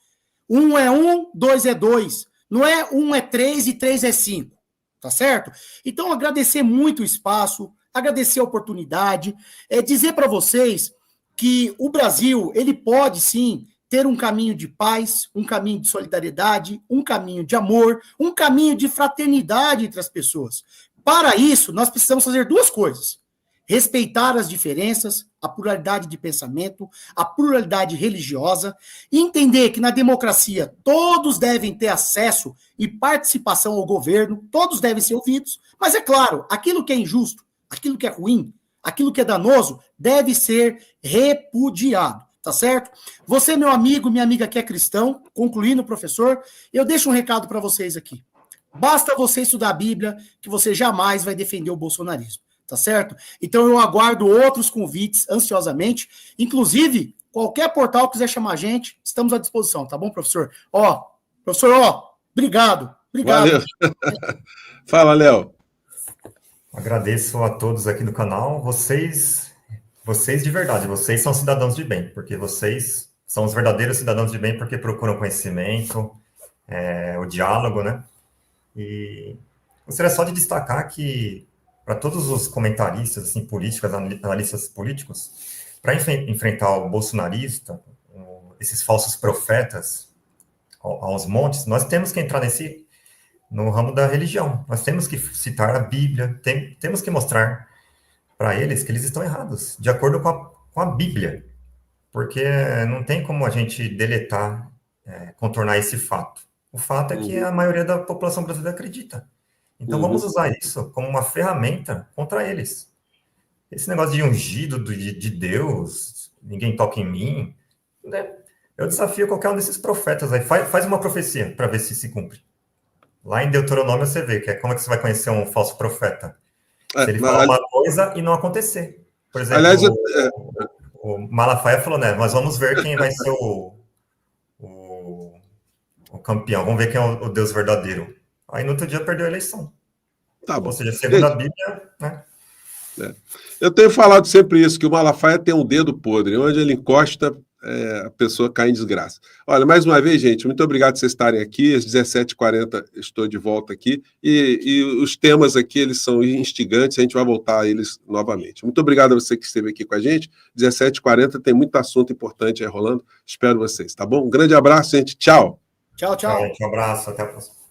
1 é 1, 2 é 2. Não é 1 é 3 e 3 é 5. Tá certo? Então, agradecer muito o espaço, agradecer a oportunidade, dizer para vocês que o Brasil, ele pode sim ter um caminho de paz, um caminho de solidariedade, um caminho de amor, um caminho de fraternidade entre as pessoas. Para isso, nós precisamos fazer duas coisas: respeitar as diferenças, a pluralidade de pensamento, a pluralidade religiosa, e entender que na democracia todos devem ter acesso e participação ao governo, todos devem ser ouvidos, mas é claro, aquilo que é injusto, aquilo que é ruim, aquilo que é danoso, deve ser repudiado, tá certo? Você, meu amigo, minha amiga que é cristão, concluindo, professor, eu deixo um recado para vocês aqui. Basta você estudar a Bíblia que você jamais vai defender o bolsonarismo. Tá certo? Então eu aguardo outros convites ansiosamente. Inclusive, qualquer portal que quiser chamar a gente, estamos à disposição, tá bom, professor? Obrigado. Valeu. Fala, Léo. Agradeço a todos aqui do canal. Vocês de verdade, vocês são cidadãos de bem, porque vocês são os verdadeiros cidadãos de bem, porque procuram conhecimento, o diálogo, né? E gostaria só de destacar que para todos os comentaristas, assim, políticos, analistas políticos, para enfrentar o bolsonarista, esses falsos profetas aos montes, nós temos que entrar no ramo da religião. Nós temos que citar a Bíblia, temos que mostrar para eles que eles estão errados, de acordo com a Bíblia, porque não tem como a gente deletar, contornar esse fato. O fato é que a maioria da população brasileira acredita. Então, vamos usar isso como uma ferramenta contra eles. Esse negócio de ungido de Deus, ninguém toca em mim, né? Eu desafio qualquer um desses profetas aí. Faz uma profecia para ver se cumpre. Lá em Deuteronômio você vê como é que você vai conhecer um falso profeta. Se ele falar uma coisa e não acontecer. Por exemplo, aliás, o Malafaia falou, né? Mas vamos ver quem vai ser o campeão. Vamos ver quem é o Deus verdadeiro. Aí no outro dia perdeu a eleição. Tá bom. Ou seja, segundo a Bíblia, né? Eu tenho falado sempre isso, que o Malafaia tem um dedo podre. Onde ele encosta, a pessoa cai em desgraça. Olha, mais uma vez, gente, muito obrigado por vocês estarem aqui. Às 17h40 estou de volta aqui. E os temas aqui, eles são instigantes, a gente vai voltar a eles novamente. Muito obrigado a você que esteve aqui com a gente. 17h40 tem muito assunto importante aí rolando. Espero vocês, tá bom? Um grande abraço, gente. Tchau. Tchau. Um abraço, até a próxima.